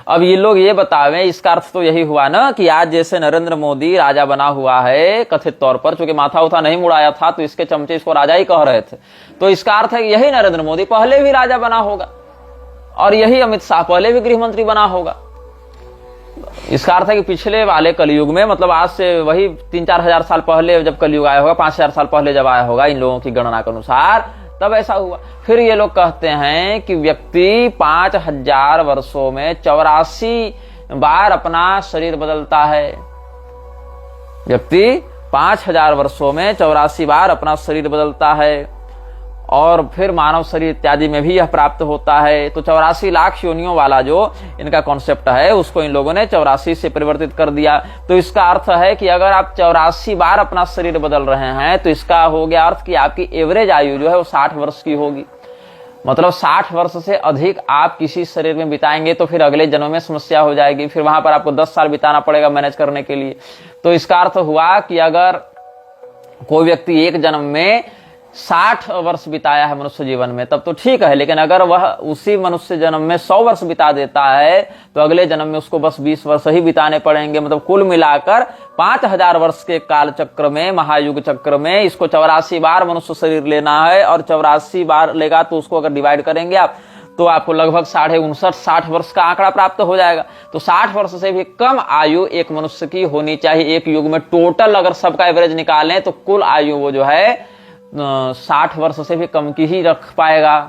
अब ये लोग ये बतावें, इसका अर्थ तो यही हुआ ना कि आज जैसे नरेंद्र मोदी राजा बना हुआ है कथित तौर पर, चूंकि माथा उठा नहीं मुड़ाया था तो इसके चमचे इसको राजा ही कह रहे थे, तो इसका अर्थ है कि यही नरेंद्र मोदी पहले भी राजा बना होगा और यही अमित शाह पहले भी गृह मंत्री बना होगा। इसका अर्थ है कि पिछले वाले कलयुग में, मतलब आज से वही 3-4 हजार साल पहले जब कलयुग आया होगा, 5000 साल पहले जब आया होगा इन लोगों की गणना के अनुसार, तब ऐसा हुआ। फिर ये लोग कहते हैं कि व्यक्ति 5000 वर्षों में 84 बार अपना शरीर बदलता है। व्यक्ति 5000 वर्षों में 84 बार अपना शरीर बदलता है और फिर मानव शरीर इत्यादि में भी यह प्राप्त होता है। तो 84 लाख योनियों वाला जो इनका कॉन्सेप्ट है उसको इन लोगों ने 84 से परिवर्तित कर दिया। तो इसका अर्थ है कि अगर आप 84 बार अपना शरीर बदल रहे हैं तो इसका हो गया अर्थ कि आपकी एवरेज आयु जो है वो 60 वर्ष की होगी। मतलब 60 वर्ष से अधिक आप किसी शरीर में बिताएंगे तो फिर अगले जन्म में समस्या हो जाएगी, फिर वहां पर आपको 10 साल बिताना पड़ेगा मैनेज करने के लिए। तो इसका अर्थ हुआ कि अगर कोई व्यक्ति एक जन्म में 60 वर्ष बिताया है मनुष्य जीवन में तब तो ठीक है, लेकिन अगर वह उसी मनुष्य जन्म में 100 वर्ष बिता देता है तो अगले जन्म में उसको बस 20 वर्ष ही बिताने पड़ेंगे। मतलब कुल मिलाकर 5000 वर्ष के काल चक्र में, महायुग चक्र में इसको 84 बार मनुष्य शरीर लेना है और 84 बार लेगा तो उसको अगर डिवाइड करेंगे आप तो आपको लगभग 59.60 वर्ष का आंकड़ा प्राप्त हो जाएगा। तो 60 वर्ष से भी कम आयु एक मनुष्य की होनी चाहिए एक युग में। टोटल अगर सबका एवरेज निकालें तो कुल आयु वो जो है 60 वर्ष से भी कम की ही रख पाएगा।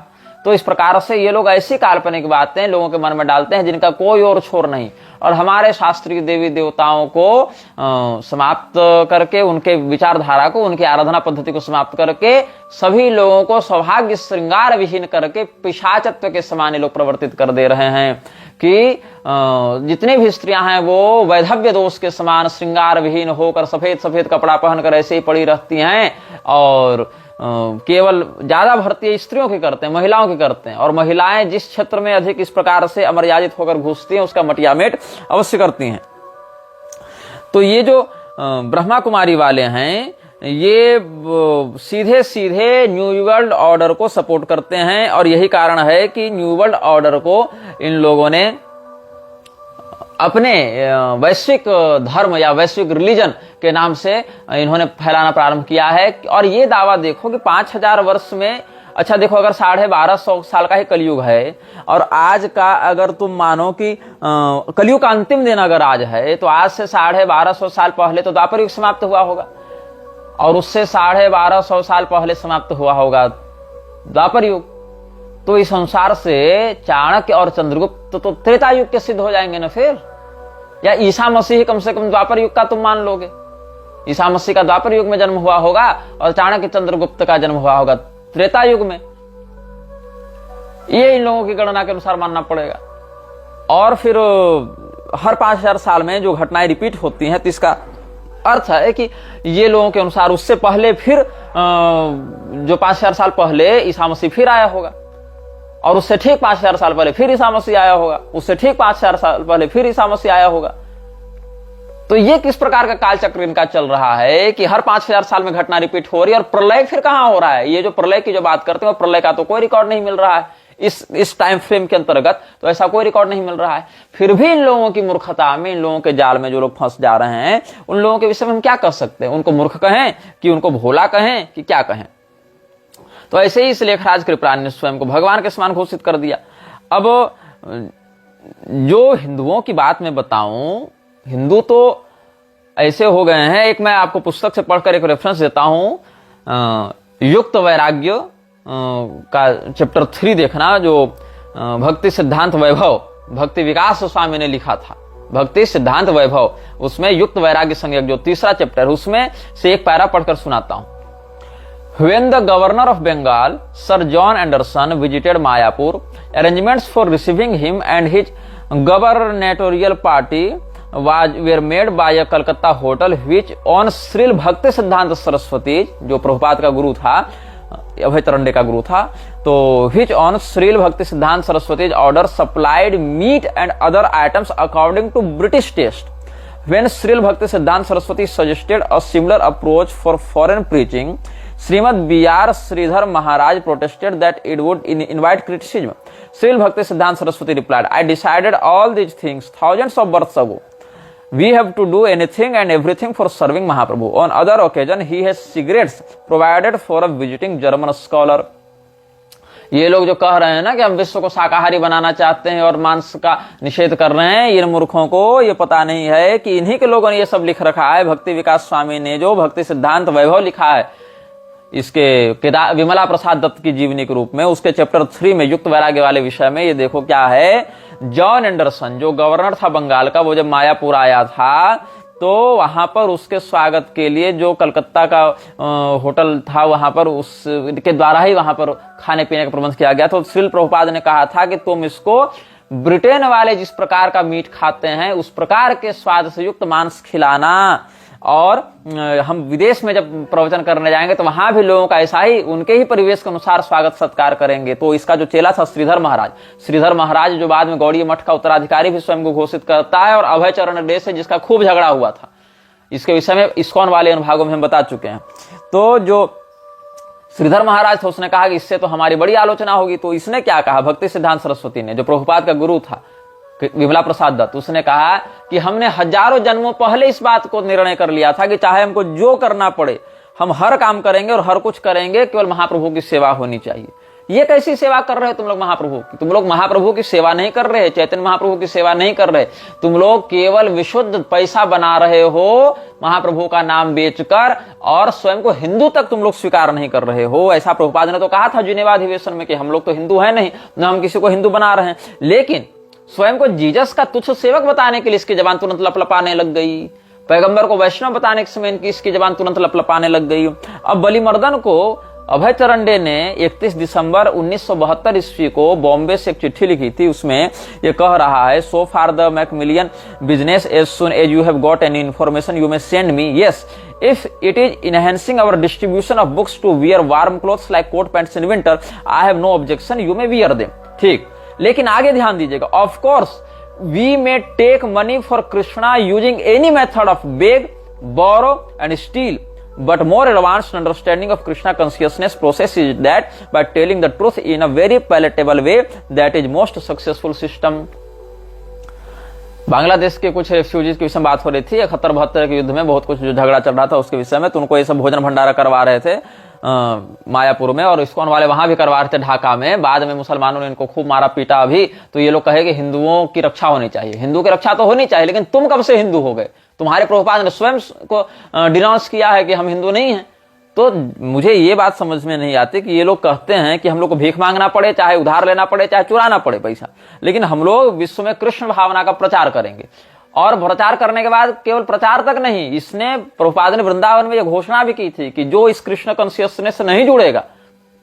तो इस प्रकार से ये लोग ऐसी काल्पनिक बातें लोगों के मन में डालते हैं जिनका कोई और छोर नहीं, और हमारे शास्त्रीय देवी देवताओं को समाप्त करके, उनके विचारधारा को, उनकी आराधना पद्धति को समाप्त करके सभी लोगों को सौभाग्य श्रृंगार विहीन करके पिशाचत्व के समान लोग प्रवर्तित कर दे रहे हैं कि जितनी भी स्त्रियां हैं वो वैधव्य दोष के समान श्रृंगार विहीन होकर सफेद सफेद कपड़ा पहनकर ऐसे ही पड़ी रहती हैं और केवल ज्यादा भर्ती स्त्रियों की करते हैं, महिलाओं की करते हैं, और महिलाएं जिस क्षेत्र में अधिक इस प्रकार से अमर्यादित होकर घुसती हैं उसका मटियामेट अवश्य करती हैं। तो ये जो ब्रह्मा कुमारी वाले हैं ये सीधे सीधे न्यू वर्ल्ड ऑर्डर को सपोर्ट करते हैं और यही कारण है कि न्यू वर्ल्ड ऑर्डर को इन लोगों ने अपने वैश्विक धर्म या वैश्विक रिलीजन के नाम से इन्होंने फैलाना प्रारंभ किया है। और ये दावा देखो कि 5000 वर्ष में, अच्छा देखो अगर 1250 साल का ही कलयुग है और आज का अगर तुम मानो कि कलयुग का अंतिम दिन अगर आज है तो आज से 1250 साल पहले तो द्वापर युग समाप्त हुआ होगा और उससे 1250 साल पहले समाप्त हुआ होगा द्वापर युग। तो इस संसार से चाणक्य और चंद्रगुप्त तो त्रेता युग के सिद्ध हो जाएंगे ना फिर। या ईसा मसीह कम से कम द्वापर युग का तुम मान लोगे? ईसा मसीह का द्वापर युग में जन्म हुआ होगा और चाणक्य चंद्रगुप्त का जन्म हुआ होगा त्रेता युग में। ये इन लोगों की गणना के अनुसार मानना पड़ेगा। और फिर हर 5000 साल में जो घटनाएं रिपीट होती हैं, तो इसका अर्थ है कि ये लोगों के अनुसार उससे पहले फिर जो 5000 साल पहले ईसा मसीह फिर आया होगा, और उससे ठीक 5000 साल पहले फिर ईसा मसीह आया होगा, उससे ठीक 5000 साल पहले फिर ईसा मसीह आया होगा। तो ये किस प्रकार का कालचक्र इनका चल रहा है कि हर 5000 साल में घटना रिपीट हो रही है। और प्रलय फिर कहां हो रहा है? ये जो प्रलय की जो बात करते हैं, प्रलय का तो कोई रिकॉर्ड नहीं मिल रहा है इस टाइम फ्रेम के अंतर्गत, तो ऐसा कोई रिकॉर्ड नहीं मिल रहा है। फिर भी इन लोगों की मूर्खता में, इन लोगों के जाल में जो लोग फंस जा रहे हैं, उन लोगों के विषय में हम क्या कर सकते हैं? उनको मूर्ख कहें कि उनको भोला कहें कि क्या कहें? तो ऐसे ही इस लेखराज कृपलानी ने स्वयं को भगवान के समान घोषित कर दिया। अब जो हिंदुओं की बात मैं बताऊं, हिंदू तो ऐसे हो गए हैं। एक मैं आपको पुस्तक से पढ़कर एक रेफरेंस देता हूं, युक्त वैराग्य का चैप्टर 3 देखना, जो भक्ति सिद्धांत वैभव भक्ति विकास स्वामी ने लिखा था, भक्ति सिद्धांत वैभव। उसमें युक्त वैराग्य संज्ञक जो 3रा चैप्टर, उसमें से एक पैरा पढ़कर सुनाता हूं। When the governor of Bengal, Sir John Anderson, visited Mayapur, arrangements for receiving him and his gubernatorial party were made by a Calcutta hotel which on Sril Bhakti Siddhanta Saraswati, जो प्रभुपाद का गुरु था, अभय तरंडे का गुरु था, तो which on Sril Bhakti Siddhanta Saraswati's order supplied meat and other items according to British taste. When Sril Bhakti Siddhanta Saraswati suggested a similar approach for foreign preaching, Srimad B.R. Sridhar Maharaj protested that it would invite criticism. Sril Bhakti Siddhanta Saraswati replied, I decided all these things thousands of births ago. We have to do anything and everything for serving Mahaprabhu. On other occasion, he has cigarettes provided for a visiting German scholar. ये लोग जो कह रहे हैं ना कि हम विश्व को शाकाहारी बनाना चाहते हैं और मांस का निषेध कर रहे हैं, इन मूर्खों को ये पता नहीं है कि इन्हीं के लोगों ने ये सब लिख रखा है। भक्ति विकास स्वामी ने जो भक्ति सिद्धांत वैभव लिखा है, इसके विमला प्रसाद दत्त की जीवनी के रूप में, उसके चैप्टर 3 में युक्त वैराग्य वाले विषय में, ये देखो क्या है। जॉन एंडरसन जो गवर्नर था बंगाल का, वो जब मायापुर आया था तो वहां पर उसके स्वागत के लिए जो कलकत्ता का होटल था, वहां पर उसके द्वारा ही वहां पर खाने पीने का प्रबंध किया गया। तो श्रील प्रभुपाद ने कहा था कि तुम इसको ब्रिटेन वाले जिस प्रकार का मीट खाते हैं उस प्रकार के स्वाद से युक्त मांस खिलाना, और हम विदेश में जब प्रवचन करने जाएंगे तो वहां भी लोगों का ऐसा ही, उनके ही परिवेश के अनुसार स्वागत सत्कार करेंगे। तो इसका जो चेला था श्रीधर महाराज जो बाद में गौड़ीय मठ का उत्तराधिकारी भी स्वयं को घोषित करता है, और अभय चरण डे से जिसका खूब झगड़ा हुआ था, इसके विषय में इस्कॉन वाले अनुभागों में हम बता चुके हैं। तो जो श्रीधर महाराज था उसने कहा कि इससे तो हमारी बड़ी आलोचना होगी। तो इसने क्या कहा, भक्ति सिद्धांत सरस्वती ने, जो प्रभुपाद का गुरु था विमला प्रसाद दत्त, उसने कहा कि हमने हजारों जन्मों पहले इस बात को निर्णय कर लिया था कि चाहे हमको जो करना पड़े हम हर काम करेंगे और हर कुछ करेंगे, केवल महाप्रभु की सेवा होनी चाहिए। ये कैसी सेवा कर रहे हो तुम लोग महाप्रभु की? तुम लोग महाप्रभु की सेवा नहीं कर रहे, चैतन्य महाप्रभु की सेवा नहीं कर रहे, तुम लोग केवल विशुद्ध पैसा बना रहे हो महाप्रभु का नाम बेचकर, और स्वयं को हिंदू तक तुम लोग स्वीकार नहीं कर रहे हो। ऐसा प्रभुपाद ने तो कहा था जिनेवा अधिवेशन में कि हम लोग तो हिंदू है नहीं, न हम किसी को हिंदू बना रहे हैं। लेकिन स्वयं को जीसस का तुच्छ सेवक बताने के लिए इसकी जबान तुरंत लपलपाने लग गई। पैगंबर को वैष्णव बताने के समय इनकी इसकी जबान तुरंत लपलपाने लग गई। अब बलिमर्दन को अभय चरण डे ने 31 दिसंबर 1972 ईस्वी को बॉम्बे से एक चिट्ठी लिखी थी। उसमें यह कह रहा है, so far the Macmillan business, as soon as you have got any information you may send me. Yes, if it is enhancing our distribution of books to wear warm clothes like coat pants in winter, I have no objection, you may wear them। ठीक, लेकिन आगे ध्यान दीजिएगा, of course we may take money for Krishna using any method of beg, borrow and steal, but more advanced understanding of Krishna consciousness process is that by telling the truth in a very palatable way, that is most successful system। Bangladesh के कुछ refugees के विषय में बात हो रही थी, 71-72 के युद्ध में बहुत कुछ जो झगड़ा चल रहा था उसके विषय में, तो उनको ये सब भोजन भंडारा करवा रहे थे मायापुर में, और इस्कॉन वाले वहां भी करवा रहे थे ढाका में। बाद में मुसलमानों ने इनको खूब मारा पीटा भी। तो ये लोग कहे कि हिंदुओं की रक्षा होनी चाहिए, हिंदू की रक्षा तो होनी चाहिए, लेकिन तुम कब से हिंदू हो गए? तुम्हारे प्रभुपाद ने स्वयं को डिनाउंस किया है कि हम हिंदू नहीं हैं, तो मुझे ये बात समझ में नहीं आती कि ये लोग कहते हैं कि हम लोग को भीख मांगना पड़े, चाहे उधार लेना पड़े, चाहे चुराना पड़े पैसा, लेकिन हम लोग विश्व में कृष्ण भावना का प्रचार करेंगे। और प्रचार करने के बाद केवल प्रचार तक नहीं, इसने प्रभुपाद ने वृंदावन में यह घोषणा भी की थी कि जो इस कृष्ण कॉन्शियसनेस से नहीं जुड़ेगा,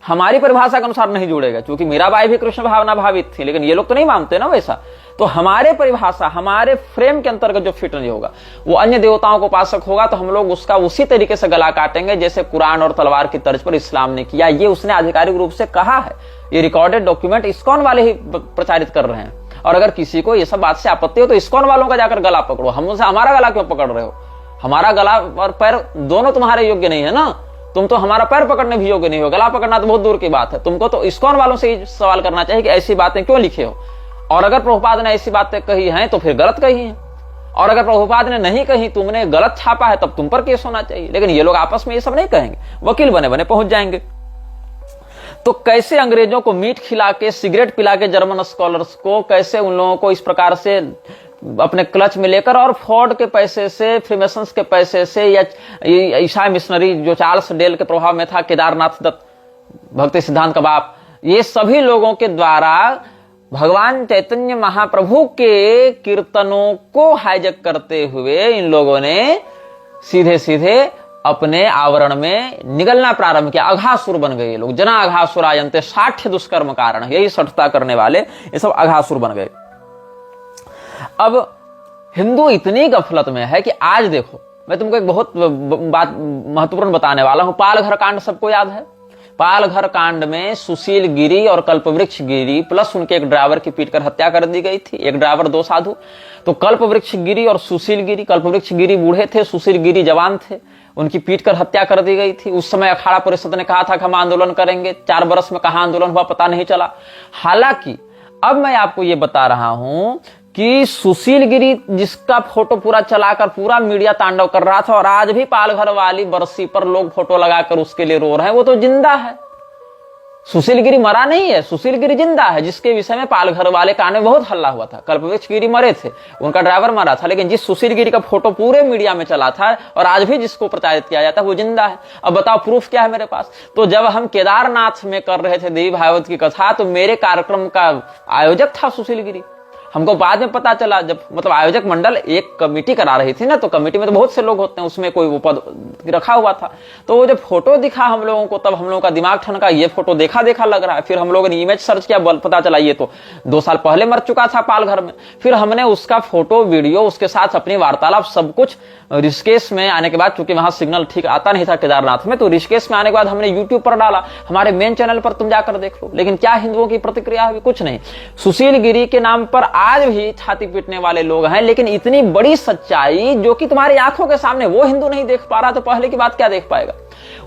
हमारी परिभाषा के अनुसार नहीं जुड़ेगा, क्योंकि मीराबाई भी कृष्ण भावना भावित थी, लेकिन ये लोग तो नहीं मानते ना वैसा। तो हमारे परिभाषा, हमारे फ्रेम के अंतर्गत जो फिट नहीं होगा, वो अन्य देवताओं को उपासक होगा, तो हम लोग उसका उसी तरीके से गला काटेंगे जैसे कुरान और तलवार की तर्ज पर इस्लाम ने किया। ये उसने आधिकारिक रूप से कहा है, ये रिकॉर्डेड डॉक्यूमेंट इस्कॉन वाले ही प्रचारित कर रहे हैं। और अगर किसी को ये सब बात से आपत्ति हो तो इस्कॉन वालों का जाकर गला पकड़ो, हमसे हमारा गला क्यों पकड़ रहे हो? हमारा गला और पैर दोनों तुम्हारे योग्य नहीं है ना, तुम तो हमारा पैर पकड़ने भी योग्य नहीं हो, गला पकड़ना तो बहुत दूर की बात है। तुमको तो इस्कॉन वालों से ही सवाल करना चाहिए कि ऐसी बातें क्यों लिखे हो, और अगर प्रभुपाद ने ऐसी बातें कही हैं तो फिर गलत कही है, और अगर प्रभुपाद ने नहीं कही, तुमने गलत छापा है, तब तुम पर केस होना चाहिए। लेकिन ये लोग आपस में ये सब नहीं कहेंगे, वकील बने बने पहुंच जाएंगे। तो कैसे अंग्रेजों को मीट खिला के, सिगरेट पिला के, जर्मन स्कॉलर्स को कैसे उन लोगों को इस प्रकार से अपने क्लच में लेकर, और फोर्ड के पैसे से, फ्रीमेसन्स के पैसे से, या ईसाई मिशनरी जो चार्ल्स डेल के प्रभाव में था, केदारनाथ दत्त, भक्ति सिद्धांत का बाप, ये सभी लोगों के द्वारा भगवान चैतन्य महाप्रभु के कीर्तनों को हाईजैक करते हुए इन लोगों ने सीधे सीधे अपने आवरण में निगलना प्रारंभ किया। अघासुर बन गए ये लोग, जना अघासुरायन्ते, 60 दुष्कर्म कारण, यही सठता करने वाले ये सब अघासुर बन गए। अब हिंदू इतनी गफलत में है कि आज देखो, मैं तुमको एक बहुत बात महत्वपूर्ण बताने वाला हूं। पालघर कांड सबको याद है। पालघर कांड में सुशील गिरी और कल्पवृक्ष गिरी प्लस उनके एक ड्राइवर की पीटकर हत्या कर दी गई थी, एक ड्राइवर दो साधु। तो कल्पवृक्ष गिरी और सुशील गिरी, कल्पवृक्ष गिरी बूढ़े थे, सुशील गिरी जवान थे, उनकी पीटकर हत्या कर दी गई थी। उस समय अखाड़ा परिषद ने कहा था कि हम आंदोलन करेंगे, 4 बरस में कहां आंदोलन हुआ पता नहीं चला। हालांकि अब मैं आपको यह बता रहा हूं कि सुशील गिरी, जिसका फोटो पूरा चलाकर पूरा मीडिया तांडव कर रहा था, और आज भी पालघर वाली बरसी पर लोग फोटो लगाकर उसके लिए रो रहे हैं, वो तो जिंदा है। सुशील गिरी मरा नहीं है, सुशील गिरी जिंदा है, जिसके विषय में पालघर वाले कांड में बहुत हल्ला हुआ था। कल्पवृक्ष गिरी मरे थे, उनका ड्राइवर मरा था, लेकिन जिस सुशील गिरी का फोटो पूरे मीडिया में चला था और आज भी जिसको प्रचारित किया जाता है, वो जिंदा है। अब बताओ प्रूफ क्या है मेरे पास? तो जब हम केदारनाथ में कर रहे थे देवी भागवत की कथा, तो मेरे कार्यक्रम का आयोजक था सुशील गिरी। हमको बाद में पता चला, जब मतलब आयोजक मंडल एक कमेटी करा रही थी ना, तो कमेटी में तो बहुत से लोग होते हैं, उसमें कोई वो पद रखा हुआ था। तो वो जब फोटो दिखा हम लोगों को, तब हम लोगों का दिमाग ठनका, ये फोटो देखा देखा लग रहा है। फिर हम लोगों ने इमेज सर्च किया, पता चला ये तो 2 साल पहले मर चुका था पालघर में। फिर हमने उसका फोटो, वीडियो, उसके साथ अपनी वार्तालाप सब कुछ ऋषिकेश में आने के बाद, चूंकि वहां सिग्नल ठीक आता नहीं था केदारनाथ में, तो ऋषिकेश में आने के बाद हमने यूट्यूब पर डाला, हमारे मेन चैनल पर तुम जाकर देख लो। लेकिन क्या हिंदुओं की प्रतिक्रिया हुई? कुछ नहीं। सुशील गिरी के नाम पर आज भी छाती पीटने वाले लोग हैं, लेकिन इतनी बड़ी सच्चाई जो कि तुम्हारी आंखों के सामने वो हिंदू नहीं देख पा रहा, तो पहले की बात क्या देख पाएगा?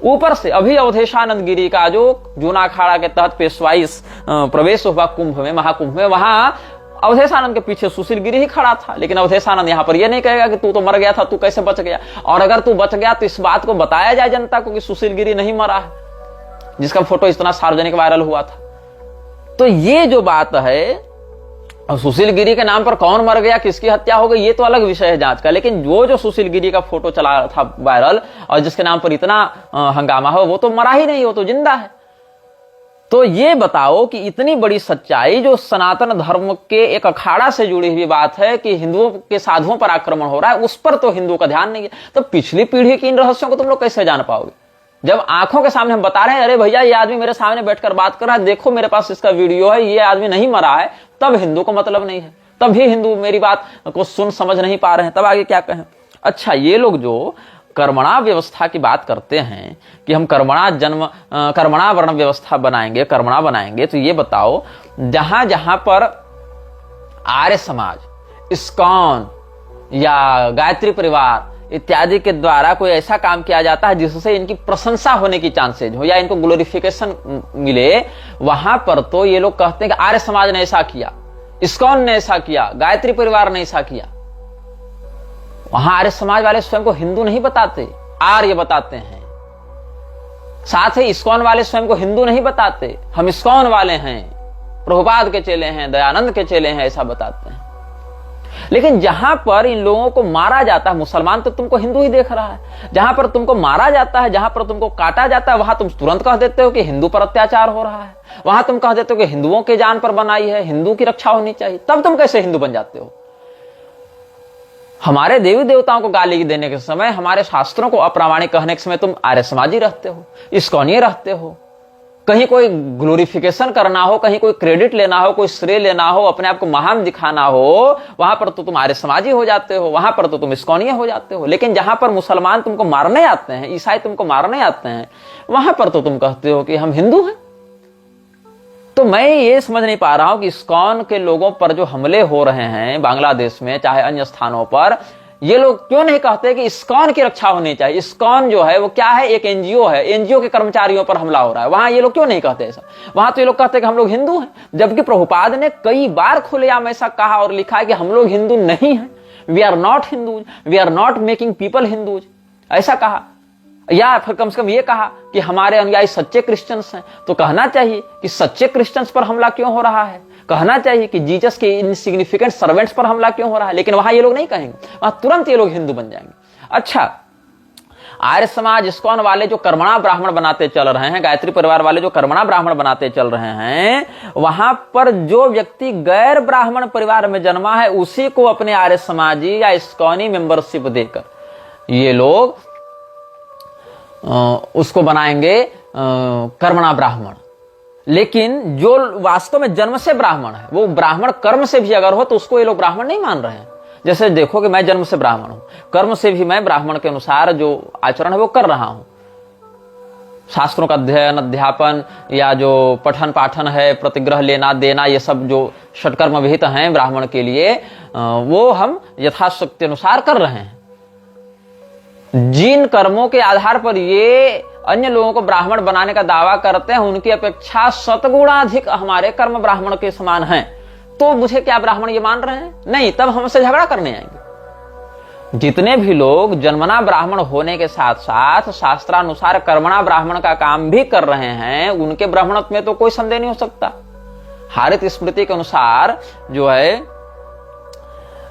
ऊपर से अभी अवधेशानंद गिरी का जो जूना अखाड़ा के तहत पेशवाई प्रवेश हुआ कुंभ में, महाकुंभ में, वहां अवधेशानंद के पीछे सुशील गिरी ही खड़ा था। लेकिन अवधेशानंद यहां पर यह नहीं कहेगा कि तू तो मर गया था, तू कैसे बच गया? और अगर तू बच गया तो इस बात को बताया जाए जनता को कि सुशील गिरी नहीं मरा है, जिसका फोटो इतना सार्वजनिक वायरल हुआ था। तो ये जो बात है, सुशील गिरी के नाम पर कौन मर गया, किसकी हत्या हो गई, ये तो अलग विषय है जांच का। लेकिन वो जो सुशील गिरी का फोटो चला रहा था वायरल, और जिसके नाम पर इतना हंगामा हो, वो तो मरा ही नहीं, वो तो जिंदा है। तो ये बताओ कि इतनी बड़ी सच्चाई जो सनातन धर्म के एक अखाड़ा से जुड़ी हुई बात है कि हिंदुओं के साधुओं पर आक्रमण हो रहा है, उस पर तो हिंदुओं का ध्यान नहीं है। तो पिछली पीढ़ी के इन रहस्यों को तुम लोग कैसे जान पाओगे? जब आंखों के सामने हम बता रहे हैं, अरे भैया ये आदमी मेरे सामने बैठकर बात कर रहा है, देखो मेरे पास इसका वीडियो है, ये आदमी नहीं मरा है, तब हिंदू को मतलब नहीं है, तब भी हिंदू मेरी बात को सुन समझ नहीं पा रहे हैं, तब आगे क्या कहें? अच्छा, ये लोग जो कर्मणा व्यवस्था की बात करते हैं कि हम कर्मणा वर्ण व्यवस्था बनाएंगे, कर्मणा बनाएंगे, तो ये बताओ, जहां जहां पर आर्य समाज, इस्कॉन या गायत्री परिवार इत्यादि के द्वारा कोई ऐसा काम किया जाता है जिससे इनकी प्रशंसा होने की चांसेज हो या इनको ग्लोरिफिकेशन मिले, वहां पर तो ये लोग कहते हैं कि आर्य समाज ने ऐसा किया, इस्कॉन ने ऐसा किया, गायत्री परिवार ने ऐसा किया। वहां आर्य समाज वाले स्वयं को हिंदू नहीं बताते, आर्य बताते हैं। साथ ही इस्कॉन वाले स्वयं को हिंदू नहीं बताते, हम इस्कॉन वाले हैं, प्रभुपाद के चेले हैं, दयानंद के चेले हैं, ऐसा बताते हैं। लेकिन जहां पर इन लोगों को मारा जाता है, मुसलमान तो तुमको हिंदू ही देख रहा है, जहां पर तुमको मारा जाता है, जहां पर तुमको काटा जाता है, वहां तुम तुरंत कह देते हो कि हिंदू पर अत्याचार हो रहा है, वहां तुम कह देते हो कि हिंदुओं के जान पर बनाई है, हिंदू की रक्षा होनी चाहिए। तब तुम कैसे हिंदू बन जाते हो? हमारे देवी देवताओं को गाली देने के समय, हमारे शास्त्रों को अप्रामाणिक कहने के समय तुम आर्य समाजी रहते हो, इस्कॉनीय रहते हो। कहीं कोई ग्लोरिफिकेशन करना हो, कहीं कोई क्रेडिट लेना हो, कोई श्रेय लेना हो, अपने आप को महान दिखाना हो, वहां पर तो तुम आर्य समाजी हो जाते हो, वहां पर तो तुम इस्कॉनीय हो जाते हो। लेकिन जहां पर मुसलमान तुमको मारने आते हैं, ईसाई तुमको मारने आते हैं, वहां पर तो तुम कहते हो कि हम हिंदू हैं। तो मैं ये समझ नहीं पा रहा हूं कि इस्कॉन के लोगों पर जो हमले हो रहे हैं बांग्लादेश में, चाहे अन्य स्थानों पर, ये लोग क्यों नहीं कहते कि इस्कॉन की रक्षा होनी चाहिए? इस्कॉन जो है वो क्या है? एक एनजीओ है, एनजीओ के कर्मचारियों पर हमला हो रहा है, वहां ये लोग क्यों नहीं कहते ऐसा? वहां तो ये लोग कहते हैं कि हम लोग हिंदू हैं, जबकि प्रभुपाद ने कई बार खुलेआम ऐसा कहा और लिखा है कि हम लोग हिंदू नहीं हैं, we are not Hindus, we are not making people Hindus, ऐसा कहा। या फिर कम से कम ये कहा कि हमारे अनुयायी सच्चे क्रिश्चियंस हैं। तो कहना चाहिए कि सच्चे क्रिश्चियंस पर हमला क्यों हो रहा है, कहना चाहिए कि जीसस के इनसिग्निफिकेंट सर्वेंट्स पर हमला क्यों हो रहा है, लेकिन वहां ये लोग नहीं कहेंगे, वहां तुरंत ये लोग हिंदू बन जाएंगे। अच्छा, आर्य समाज इस्कॉन वाले जो कर्मणा ब्राह्मण बनाते चल रहे हैं, गायत्री परिवार वाले जो कर्मणा ब्राह्मण बनाते चल रहे हैं, वहां पर जो व्यक्ति गैर ब्राह्मण परिवार में जन्मा है, उसी को अपने आर्य समाजी या इस्कॉनी मेंबरशिप देकर ये लोग उसको बनाएंगे कर्मणा ब्राह्मण। लेकिन जो वास्तव में जन्म से ब्राह्मण है, वो ब्राह्मण कर्म से भी अगर हो तो उसको ये लोग ब्राह्मण नहीं मान रहे हैं। जैसे देखो कि मैं जन्म से ब्राह्मण हूं, कर्म से भी मैं ब्राह्मण के अनुसार जो आचरण है वो कर रहा हूं। शास्त्रों का अध्ययन अध्यापन या जो पठन पाठन है, प्रतिग्रह लेना देना, ये सब जो षटकर्म विहित हैं ब्राह्मण के लिए, वो हम यथाशक्ति अनुसार कर रहे हैं। जिन कर्मों के आधार पर ये अन्य लोगों को ब्राह्मण बनाने का दावा करते हैं, उनकी अपेक्षा शतगुणाधिक हमारे कर्म ब्राह्मण के समान हैं, तो मुझे क्या ब्राह्मण ये मान रहे हैं? नहीं, तब हमसे झगड़ा करने आएंगे। जितने भी लोग जन्मना ब्राह्मण होने के साथ साथ शास्त्रानुसार कर्मणा ब्राह्मण का काम भी कर रहे हैं, उनके ब्राह्मणत्व में तो कोई संदेह नहीं हो सकता। हारित स्मृति के अनुसार जो है,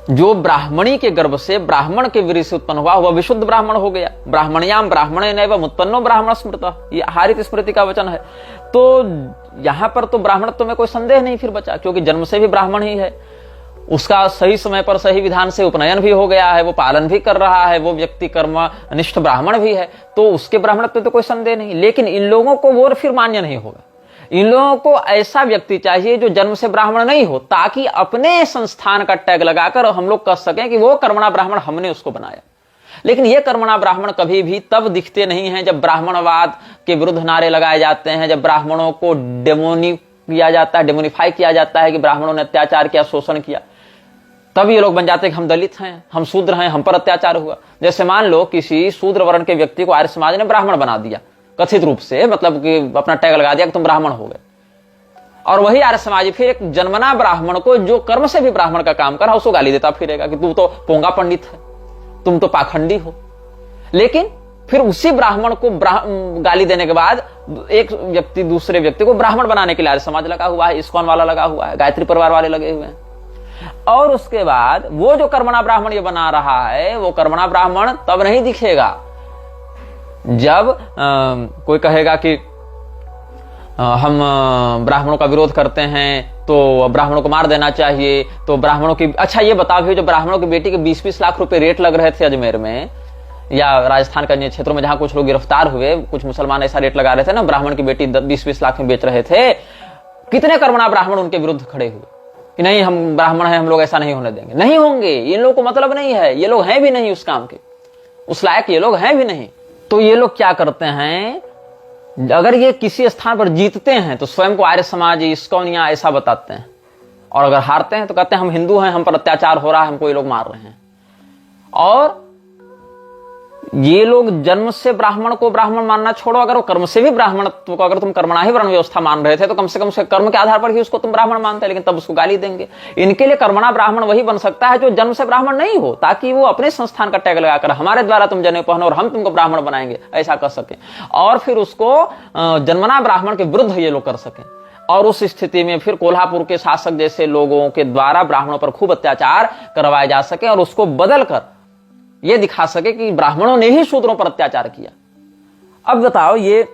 जो ब्राह्मणी के गर्भ से ब्राह्मण के वीर्य से उत्पन्न हुआ, वह विशुद्ध ब्राह्मण हो गया। ब्राह्मण्याम ब्राह्मणे नैव उत्पन्नो ब्राह्मण स्मृतः, ये हारित स्मृति का वचन है। तो यहां पर तो ब्राह्मणत्व में कोई संदेह नहीं फिर बचा, क्योंकि जन्म से भी ब्राह्मण ही है, उसका सही समय पर सही विधान से उपनयन भी हो गया है, वो पालन भी कर रहा है, वो व्यक्ति कर्मनिष्ठ ब्राह्मण भी है, तो उसके ब्राह्मणत्व में तो कोई संदेह नहीं। लेकिन इन लोगों को वो फिर मान्य नहीं होगा। इन लोगों को ऐसा व्यक्ति चाहिए जो जन्म से ब्राह्मण नहीं हो, ताकि अपने संस्थान का टैग लगाकर हम लोग कह सकें कि वो कर्मणा ब्राह्मण हमने उसको बनाया। लेकिन ये कर्मणा ब्राह्मण कभी भी तब दिखते नहीं हैं जब ब्राह्मणवाद के विरुद्ध नारे लगाए जाते हैं, जब ब्राह्मणों को किया जाता है, डेमोनिफाई किया जाता है कि ब्राह्मणों ने अत्याचार किया, शोषण किया, तब ये लोग बन जाते हैं कि हम दलित हैं, हम शूद्र हैं, हम पर अत्याचार हुआ। जैसे मान लो किसी शूद्र वर्ण के व्यक्ति को आर्य समाज ने ब्राह्मण बना दिया, कथित रूप से, मतलब कि अपना टैग लगा दिया कि तुम ब्राह्मण हो गए, और वही आर्य समाजी फिर एक जन्मना ब्राह्मण को, जो कर्म से भी ब्राह्मण का काम कर रहा, उसको गाली देता फिरेगा कि तू तो पोंगा पंडित है, तुम तो पाखंडी हो। लेकिन फिर उसी ब्राह्मण को गाली देने के बाद एक व्यक्ति दूसरे व्यक्ति को ब्राह्मण बनाने के लिए आर्य समाज लगा हुआ है, इस्कॉन वाला लगा हुआ है, गायत्री परिवार वाले लगे हुए हैं। और उसके बाद वो जो कर्मणा ब्राह्मण ये बना रहा है, वो कर्मणा ब्राह्मण तब नहीं दिखेगा जब कोई कहेगा कि हम ब्राह्मणों का विरोध करते हैं तो ब्राह्मणों को मार देना चाहिए। तो ब्राह्मणों की, अच्छा ये बताओ भी, जो ब्राह्मणों की बेटी के 20-20 लाख रुपए रेट लग रहे थे अजमेर में या राजस्थान के अन्य क्षेत्रों में, जहां कुछ लोग गिरफ्तार हुए, कुछ मुसलमान ऐसा रेट लगा रहे थे ना, ब्राह्मण की बेटी 20-20 लाख में बेच रहे थे, कितने कर्मणा ब्राह्मण उनके विरुद्ध खड़े हुए कि नहीं, हम ब्राह्मण हैं, हम लोग ऐसा नहीं होने देंगे। नहीं होंगे, इन लोगों को मतलब नहीं है, ये लोग हैं भी नहीं उस काम के, उस लायक ये लोग हैं भी नहीं। तो ये लोग क्या करते हैं, अगर ये किसी स्थान पर जीतते हैं तो स्वयं को आर्य समाज, इस्कॉन या ऐसा बताते हैं, और अगर हारते हैं तो कहते हैं हम हिंदू हैं, हम पर अत्याचार हो रहा है, हमको ये लोग मार रहे हैं। और ये लोग जन्म से ब्राह्मण को ब्राह्मण मानना छोड़ो, अगर वो कर्म से भी ब्राह्मणत्व को, अगर तुम कर्मणा ही वर्ण व्यवस्था मान रहे थे, तो कम से कम उसके कर्म के आधार पर ही उसको तुम ब्राह्मण मानते हैं, लेकिन तब उसको गाली देंगे। इनके लिए कर्मणा ब्राह्मण वही बन सकता है जो जन्म से ब्राह्मण नहीं हो, ताकि वो अपने संस्थान का टैग लगाकर हमारे द्वारा तुम जनेऊ पहनो और हम तुमको ब्राह्मण बनाएंगे, ऐसा कर सके, और फिर उसको जन्मना ब्राह्मण के विरुद्ध ये लोग कर सके। और उस स्थिति में फिर कोल्हापुर के शासक जैसे लोगों के द्वारा ब्राह्मणों पर खूब अत्याचार करवाए जा सके और उसको बदल कर यह दिखा सके कि ब्राह्मणों ने ही शूद्रों पर अत्याचार किया। अब बताओ, ये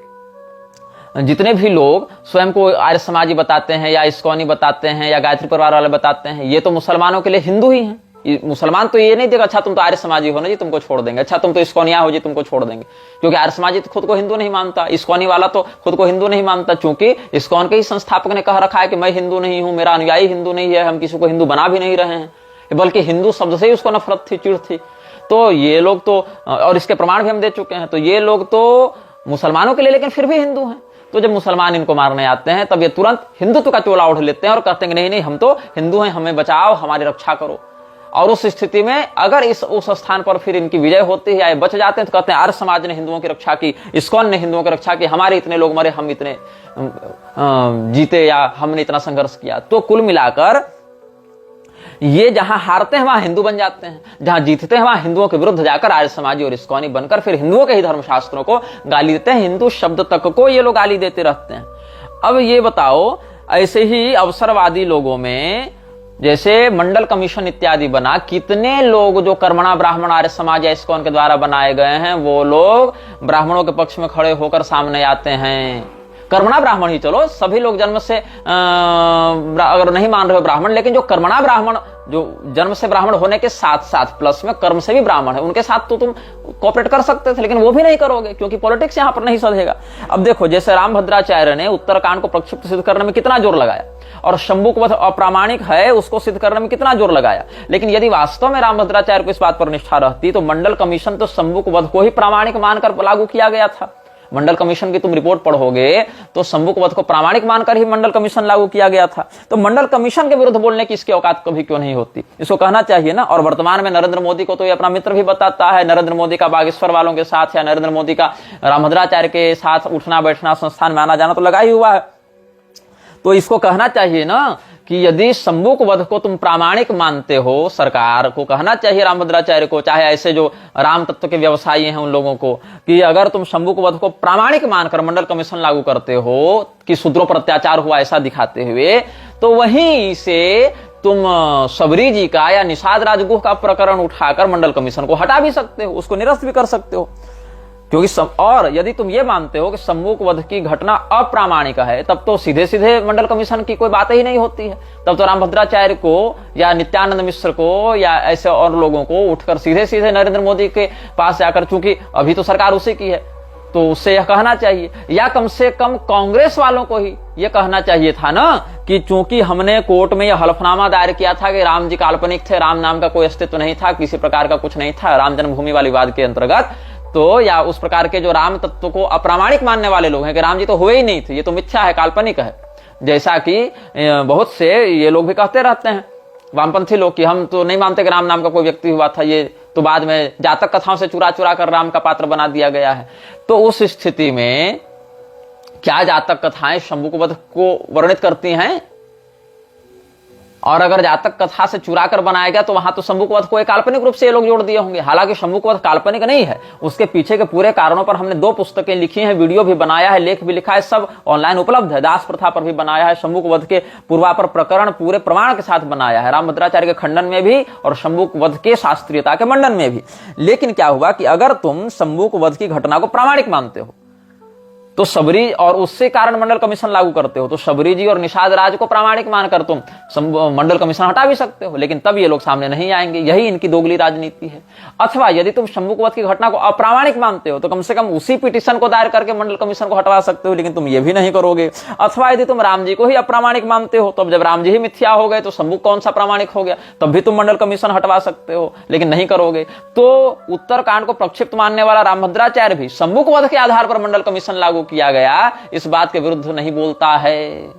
जितने भी लोग स्वयं को आर्य समाजी बताते हैं या इस्कॉनी बताते हैं या गायत्री परिवार वाले बताते हैं, ये तो मुसलमानों के लिए हिंदू ही हैं। मुसलमान तो ये नहीं देगा अच्छा तुम तो आर्य समाजी हो ना जी, तुमको छोड़ देंगे, अच्छा तुम तो इस्कॉनिया हो जी, तुमको छोड़ देंगे। क्योंकि आर्य समाजी तो खुद को हिंदू नहीं मानता, इस्कॉनी वाला तो खुद को हिंदू नहीं मानता, क्योंकि इस्कॉन के ही संस्थापक ने कह रखा है कि मैं हिंदू नहीं हूं, मेरा अनुयायी हिंदू नहीं है, हम किसी को हिंदू बना भी नहीं रहे हैं, बल्कि हिंदू शब्द से ही उसको नफरत थी, चिढ़ थी। तो ये लोग तो, और इसके प्रमाण भी हम दे चुके हैं, तो ये लोग तो मुसलमानों के लिए लेकिन फिर भी हिंदू हैं। तो जब मुसलमान इनको मारने आते हैं तब ये तुरंत हिंदुत्व का चोला ओढ़ लेते हैं और कहते हैं कि नहीं नहीं, हम तो हिंदू हैं, हमें बचाओ, हमारी रक्षा करो। और उस स्थिति में अगर उस स्थान पर फिर इनकी विजय होती है या बच जाते हैं तो कहते हैं आर्य समाज ने हिंदुओं की रक्षा की, इस्कॉन ने हिंदुओं की रक्षा की, हमारे इतने लोग मरे, हम इतने जीते या हमने इतना संघर्ष किया। तो कुल मिलाकर ये जहां हारते हैं वहां हिंदू बन जाते हैं, जहां जीतते हैं वहां हिंदुओं के विरुद्ध जाकर आर्य समाजी और इस्कॉनी बनकर फिर हिंदुओं के ही धर्मशास्त्रों को गाली देते हैं, हिंदू शब्द तक को ये लोग गाली देते रहते हैं। अब ये बताओ, ऐसे ही अवसरवादी लोगों में जैसे मंडल कमीशन इत्यादि बना, कितने लोग जो कर्मणा ब्राह्मण आर्य समाज या इस्कॉन के द्वारा बनाए गए हैं वो लोग ब्राह्मणों के पक्ष में खड़े होकर सामने आते हैं। कर्मणा ब्राह्मण ही चलो, सभी लोग जन्म से अगर नहीं मान रहे हो ब्राह्मण, लेकिन जो कर्मणा ब्राह्मण, जो जन्म से ब्राह्मण होने के साथ साथ प्लस में कर्म से भी ब्राह्मण है, उनके साथ तो तुम कोऑपरेट कर सकते थे, लेकिन वो भी नहीं करोगे क्योंकि पॉलिटिक्स यहां पर नहीं सधेगा। अब देखो, जैसे रामभद्राचार्य ने उत्तरकांड को प्रक्षिप्त सिद्ध करने में कितना जोर लगाया और शंभुक वध अप्रामाणिक है उसको सिद्ध करने में कितना जोर लगाया, लेकिन यदि वास्तव में रामभद्राचार्य को इस बात पर निष्ठा रहती तो मंडल कमीशन तो शंभुक वध को ही प्रामाणिक मानकर लागू किया गया था। मंडल कमीशन की तुम रिपोर्ट पढ़ोगे तो शंभुक वध को प्रामाणिक मानकर ही मंडल कमीशन लागू किया गया था। तो मंडल कमीशन के विरुद्ध बोलने की इसकी औकात कभी क्यों नहीं होती, इसको कहना चाहिए ना। और वर्तमान में नरेंद्र मोदी को तो ये अपना मित्र भी बताता है, नरेंद्र मोदी का बागेश्वर वालों के साथ या नरेंद्र मोदी का रामभद्राचार्य के साथ उठना बैठना, संस्थान में आना जाना तो लगा ही हुआ है। तो इसको कहना चाहिए ना कि यदि शंभुक वध को तुम प्रामाणिक मानते हो, सरकार को कहना चाहिए रामभद्राचार्य को, चाहे ऐसे जो राम तत्व के व्यवसायी हैं उन लोगों को, कि अगर तुम शंभुक वध को प्रामाणिक मानकर मंडल कमीशन लागू करते हो कि शूद्रों पर अत्याचार हुआ ऐसा दिखाते हुए, तो वहीं से तुम सबरी जी का या निषाद राजगुह का प्रकरण उठाकर मंडल कमीशन को हटा भी सकते हो, उसको निरस्त भी कर सकते हो। क्योंकि और यदि तुम ये मानते हो कि शंभुक वध की घटना अप्रामाणिक है, तब तो सीधे सीधे मंडल कमीशन की कोई बात ही नहीं होती है। तब तो रामभद्राचार्य को या नित्यानंद मिश्र को या ऐसे और लोगों को उठकर सीधे सीधे नरेंद्र मोदी के पास जाकर, चूंकि अभी तो सरकार उसी की है, तो उससे यह कहना चाहिए, या कम से कम कांग्रेस वालों को ही यह कहना चाहिए था ना कि चूंकि हमने कोर्ट में यह हलफनामा दायर किया था कि राम जी काल्पनिक थे, राम नाम का कोई अस्तित्व नहीं था, किसी प्रकार का कुछ नहीं था राम जन्मभूमि वाले विवाद के अंतर्गत, तो या उस प्रकार के जो राम तत्व को अप्रामाणिक मानने वाले लोग हैं कि राम जी तो हुए ही नहीं थे, ये तो मिथ्या है, काल्पनिक है, जैसा कि बहुत से ये लोग भी कहते रहते हैं वामपंथी लोग कि हम तो नहीं मानते कि राम नाम का कोई व्यक्ति हुआ था, ये तो बाद में जातक कथाओं से चुरा चुरा कर राम का पात्र बना दिया गया है। तो उस स्थिति में क्या जातक कथाएं शंभुक वध को वर्णित करती हैं? और अगर जातक कथा से चुरा कर बनाया गया तो वहां तो शंभुक वध को एक काल्पनिक रूप से ये लोग जोड़ दिए होंगे। हालांकि शंभुक वध काल्पनिक नहीं है, उसके पीछे के पूरे कारणों पर हमने 2 पुस्तकें लिखी हैं, वीडियो भी बनाया है, लेख भी लिखा है, सब ऑनलाइन उपलब्ध है। दास प्रथा पर भी बनाया है, शंभुक वध के पूर्वापर प्रकरण पूरे प्रमाण के साथ बनाया है, रामभद्राचार्य के खंडन में भी और शंभुक वध के शास्त्रीयता के मंडन में भी। लेकिन क्या हुआ कि अगर तुम शंभुक वध की घटना को प्रामाणिक मानते हो तो सबरी और उससे कारण मंडल कमीशन लागू करते हो, तो सबरी जी और निषाद राज को प्रामाणिक मानकर तुम मंडल कमीशन हटा भी सकते हो, लेकिन तब ये लोग सामने नहीं आएंगे। यही इनकी दोगली राजनीति है। अथवा यदि तुम शंभुक वध की घटना को अप्रामाणिक मानते हो तो कम से कम उसी पिटीशन को दायर करके मंडल कमीशन को हटवा सकते हो, लेकिन तुम ये भी नहीं करोगे। अथवा यदि तुम राम जी को ही अप्रामाणिक मानते हो तो जब राम जी ही मिथ्या हो गए तो शंभुक कौन सा प्रामाणिक हो गया, तब भी तुम मंडल कमीशन हटवा सकते हो, लेकिन नहीं करोगे। तो उत्तरकांड को प्रक्षिप्त मानने वाला रामभद्राचार्य भी शंभुक वध के आधार पर मंडल कमीशन लागू किया गया इस बात के विरुद्ध नहीं बोलता है।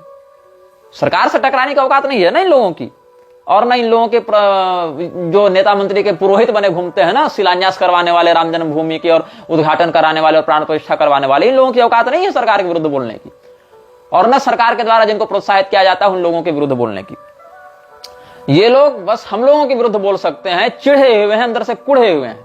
सरकार से टकराने की औकात नहीं है ना इन लोगों की, और ना इन लोगों के जो नेता मंत्री के पुरोहित बने घूमते हैं ना, शिलान्यास करवाने वाले राम जन्मभूमि के और उद्घाटन कराने वाले और प्राण प्रतिष्ठा करवाने वाले, इन लोगों की औकात नहीं है सरकार के विरुद्ध बोलने की, और न सरकार के द्वारा जिनको प्रोत्साहित किया जाता है उन लोगों के विरुद्ध बोलने की। ये लोग बस हम लोगों के विरुद्ध बोल सकते हैं, चिढ़े हुए हैं, अंदर से कुढ़े हुए हैं,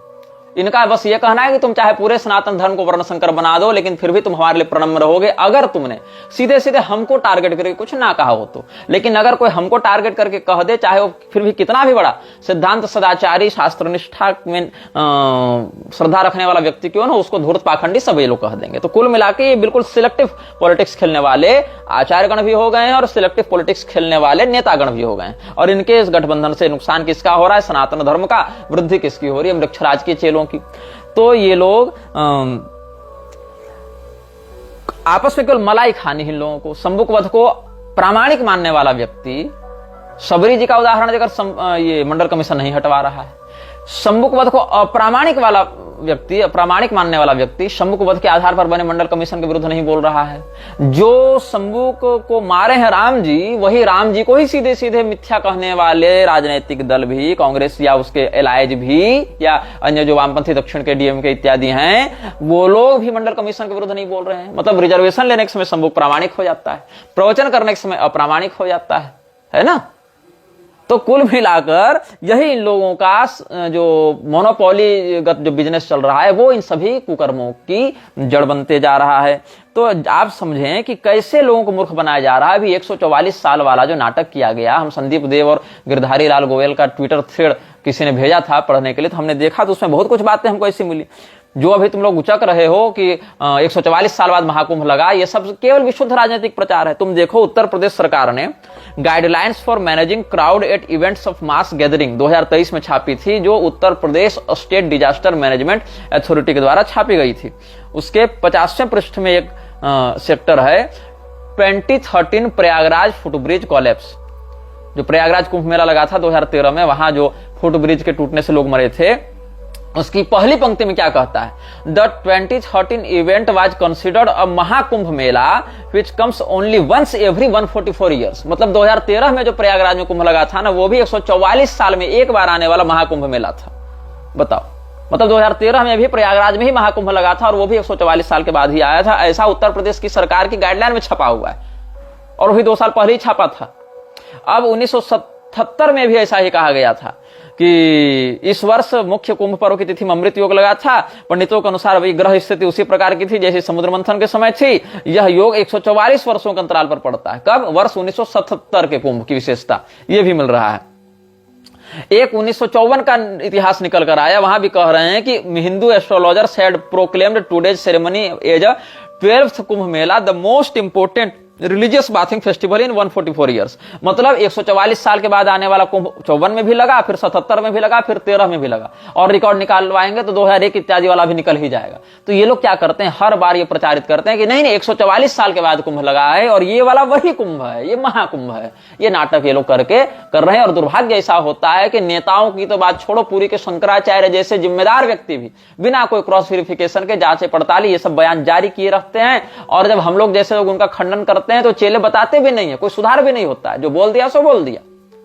इनका बस ये कहना है कि तुम चाहे पूरे सनातन धर्म को वर्ण संकर बना दो, लेकिन फिर भी तुम हमारे लिए प्रणम्य रहोगे अगर तुमने सीधे सीधे हमको टारगेट करके कुछ ना कहा हो तो। लेकिन अगर कोई हमको टारगेट करके कह दे, चाहे वो फिर भी कितना भी बड़ा सिद्धांत सदाचारी शास्त्र निष्ठा में श्रद्धा रखने वाला व्यक्ति क्यों ना, उसको धूर्त पाखंडी सब ये लोग कह देंगे। तो कुल मिला के ये बिल्कुल सिलेक्टिव पॉलिटिक्स खेलने वाले आचार्यगण भी हो गए हैं और सिलेक्टिव पॉलिटिक्स खेलने वाले नेतागण भी हो गए हैं। और इनके इस गठबंधन से नुकसान किसका हो रहा है? सनातन धर्म का। वृद्धि किसकी हो रही है? वृक्षराज के चेलों की। तो ये लोग आपस में केवल मलाई खानी इन लोगों को। शंभुक वध को प्रामाणिक मानने वाला व्यक्ति, सबरी जी का उदाहरण देकर ये मंडल कमीशन नहीं हटवा रहा है। शंभुक वध को अप्रामाणिक वाला व्यक्ति, अप्रामाणिक मानने वाला व्यक्ति शंभुक वध के आधार पर बने मंडल कमीशन के विरुद्ध नहीं बोल रहा है। जो शंभुक को मारे हैं राम जी, वही राम जी को ही सीधे सीधे मिथ्या कहने वाले राजनीतिक दल भी, कांग्रेस या उसके एलाइज भी, या अन्य जो वामपंथी दक्षिण के डीएमके इत्यादि हैं, वो लोग भी मंडल कमीशन के विरुद्ध नहीं बोल रहे हैं। मतलब रिजर्वेशन लेने के समय शंभुक प्रामाणिक हो जाता है, प्रवचन करने के समय अप्रामाणिक हो जाता है ना। तो कुल मिलाकर यही इन लोगों का जो मोनोपोलीगत जो बिजनेस चल रहा है, वो इन सभी कुकर्मों की जड़ बनते जा रहा है। तो आप समझें कि कैसे लोगों को मूर्ख बनाया जा रहा है। अभी 144 साल वाला जो नाटक किया गया, हम संदीप देव और गिरधारी लाल गोयल का ट्विटर थ्रेड किसी ने भेजा था पढ़ने के लिए, तो हमने देखा तो उसमें बहुत कुछ बातें हमको ऐसी मिली। जो अभी तुम लोग उचक रहे हो कि 144 साल बाद महाकुंभ लगा, ये सब केवल विशुद्ध राजनीतिक प्रचार है। तुम देखो, उत्तर प्रदेश सरकार ने guidelines for managing crowd at events of mass gathering 2023 में छापी थी, जो Uttar Pradesh state disaster management authority के द्वारा छापी गई थी। उसके 50वें पृष्ठ में एक सेक्टर है 2013 प्रयागराज फुटब्रिज कोलैप्स। जो प्रयागराज कुंभ मेला लगा था 2013 में, वहां जो फुटब्रिज के टूटने से लोग मरे थे, उसकी पहली पंक्ति में क्या कहता है? The 2013 event was considered a Mahakumbh Mela which comes only once every 144 years. मतलब 2013 में जो प्रयागराज में कुंभ लगा था ना, वो भी 144 साल में एक बार आने वाला महाकुंभ मेला था। बताओ, मतलब 2013 में भी प्रयागराज में ही महाकुंभ लगा था और वो भी 144 साल के बाद ही आया था। ऐसा उत्तर प्रदेश की सरकार की गाइडलाइन में छपा हुआ है, और वही 2 साल पहले ही छापा था। अब 1977 में भी ऐसा ही कहा गया था कि इस वर्ष मुख्य कुंभ पर्व की तिथि में अमृत योग लगा था। पंडितों के अनुसार वही ग्रह स्थिति उसी प्रकार की थी जैसे समुद्र मंथन के समय थी। यह योग 144 वर्षों के अंतराल पर पड़ता है। कब? वर्ष 1977 के कुंभ की विशेषता यह भी मिल रहा है। एक 1954 का इतिहास निकल कर आया, वहां भी कह रहे हैं कि Hindu astrologers had proclaimed today's ceremony as a 12th Kumbh Mela the most important religious bathing festival in 144 years. मतलब 144 साल के बाद आने वाला कुंभ 54 में भी लगा, फिर 77 में भी लगा, फिर 13 में भी लगा, और रिकॉर्ड निकालवाएंगे तो 2001 इत्यादि वाला भी निकल ही जाएगा। तो ये लोग क्या करते हैं, हर बार ये प्रचारित करते हैं कि नहीं 144 साल के बाद कुंभ लगा है और ये वाला वही कुंभ है, ये महाकुंभ है। ये नाटक ये लोग करके कर रहे हैं। और दुर्भाग्य ऐसा होता है कि नेताओं की तो बात छोड़ो, पूरी के शंकराचार्य जैसे जिम्मेदार व्यक्ति भी बिना कोई क्रॉस वेरिफिकेशन के जांच पड़ताली ये सब बयान जारी किए रखते हैं। और जब हम लोग जैसे लोग उनका खंडन करते हैं तो चेले बताते भी नहीं है, कोई सुधार भी नहीं होता है। जो बोल दिया सो बोल दिया,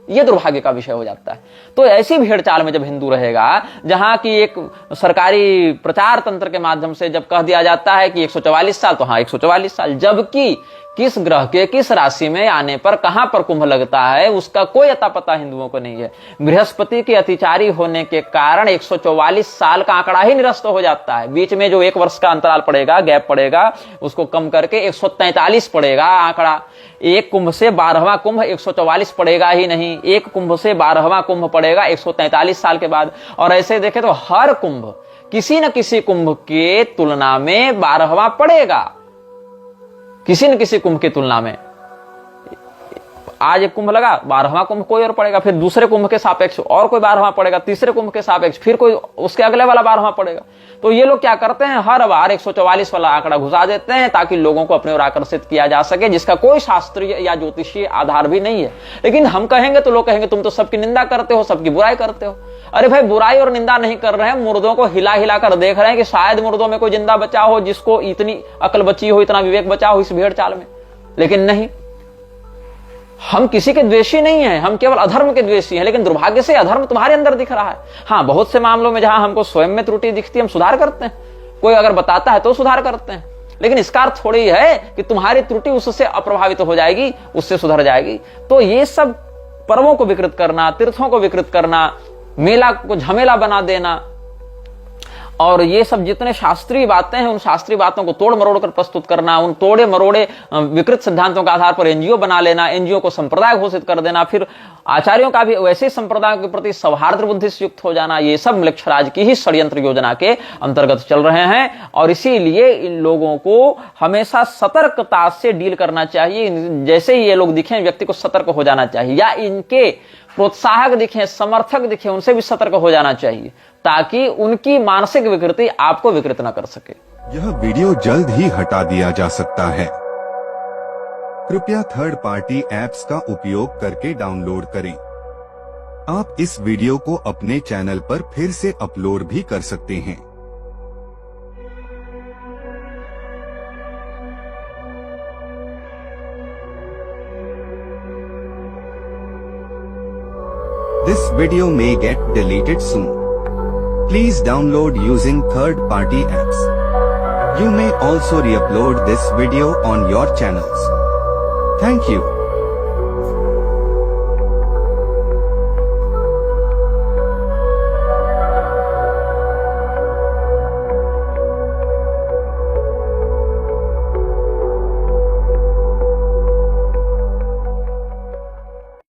ये दुर्भाग्य का विषय हो जाता है। तो ऐसी भेड़ चाल में जब हिंदू रहेगा, जहां की एक सरकारी प्रचार तंत्र के माध्यम से जब कह दिया जाता है कि 144 साल, तो हाँ 144 साल, जबकि किस ग्रह के किस राशि में आने पर कहां पर कुंभ लगता है उसका कोई अता पता हिंदुओं को नहीं है। बृहस्पति के अतिचारी होने के कारण 144 साल का आंकड़ा ही निरस्त हो जाता है। बीच में जो 1 वर्ष का अंतराल पड़ेगा, गैप पड़ेगा, उसको कम करके 143 पड़ेगा आंकड़ा। एक कुंभ से 12वां कुंभ 144 पड़ेगा ही नहीं, एक कुंभ से 12वां कुंभ पड़ेगा 143 साल के बाद। और ऐसे देखें तो हर कुंभ किसी न किसी कुंभ के तुलना में 12वां पड़ेगा, किसी न किसी कुंभ की तुलना में। आज एक कुंभ लगा, 12वां कुंभ कोई और पड़ेगा, फिर दूसरे कुंभ के सापेक्ष और कोई 12वां पड़ेगा, तीसरे कुंभ के सापेक्ष फिर कोई उसके अगले वाला 12वां पड़ेगा। तो ये लोग क्या करते हैं, हर बार 144 वाला आंकड़ा घुसा देते हैं ताकि लोगों को अपने ओर आकर्षित किया जा सके, जिसका कोई शास्त्रीय या ज्योतिषीय आधार भी नहीं है। लेकिन हम कहेंगे तो लोग कहेंगे तुम तो सबकी निंदा करते हो, सबकी बुराई करते हो। अरे भाई, बुराई और निंदा नहीं कर रहे हैं, मुर्दों को हिला हिला कर देख रहे हैं कि शायद मुर्दों में कोई जिंदा बचा हो जिसको इतनी अकल बची हो, इतना विवेक बचा हो इस भेड़ चाल में। लेकिन नहीं, हम किसी के द्वेषी नहीं हैं, हम केवल अधर्म के द्वेषी हैं। लेकिन दुर्भाग्य से अधर्म तुम्हारे अंदर दिख रहा है। हाँ, बहुत से मामलों में जहां हमको स्वयं में त्रुटि दिखती है हम सुधार करते हैं, कोई अगर बताता है तो सुधार करते हैं। लेकिन इसका अर्थ थोड़ी है कि तुम्हारी त्रुटि उससे अप्रभावित हो जाएगी, उससे सुधर जाएगी। तो ये सब पर्वों को विकृत करना, तीर्थों को विकृत करना, मेला को झमेला बना देना, और ये सब जितने शास्त्रीय बातें हैं, उन शास्त्रीय बातों को तोड़ मरोड़ कर प्रस्तुत करना, उन तोड़े मरोड़े विकृत सिद्धांतों के आधार पर एनजीओ बना लेना, एनजीओ को संप्रदाय घोषित कर देना, फिर आचार्यों का भी वैसे संप्रदायों के प्रति सौहार्द बुद्धि से युक्त हो जाना, ये सब म्लेच्छराज की ही षड्यंत्र योजना के अंतर्गत चल रहे हैं। और इसीलिए इन लोगों को हमेशा सतर्कता से डील करना चाहिए। जैसे ही ये लोग दिखें, व्यक्ति को सतर्क हो जाना चाहिए, या इनके प्रोत्साहक दिखें, समर्थक दिखें, उनसे भी सतर्क हो जाना चाहिए, ताकि उनकी मानसिक विकृति आपको विकृत न कर सके। यह वीडियो जल्द ही हटा दिया जा सकता है। कृपया थर्ड पार्टी ऐप्स का उपयोग करके डाउनलोड करें। आप इस वीडियो को अपने चैनल पर फिर से अपलोड भी कर सकते हैं। This video may get deleted soon. Please download using third-party apps. You may also re-upload this video on your channels. Thank you.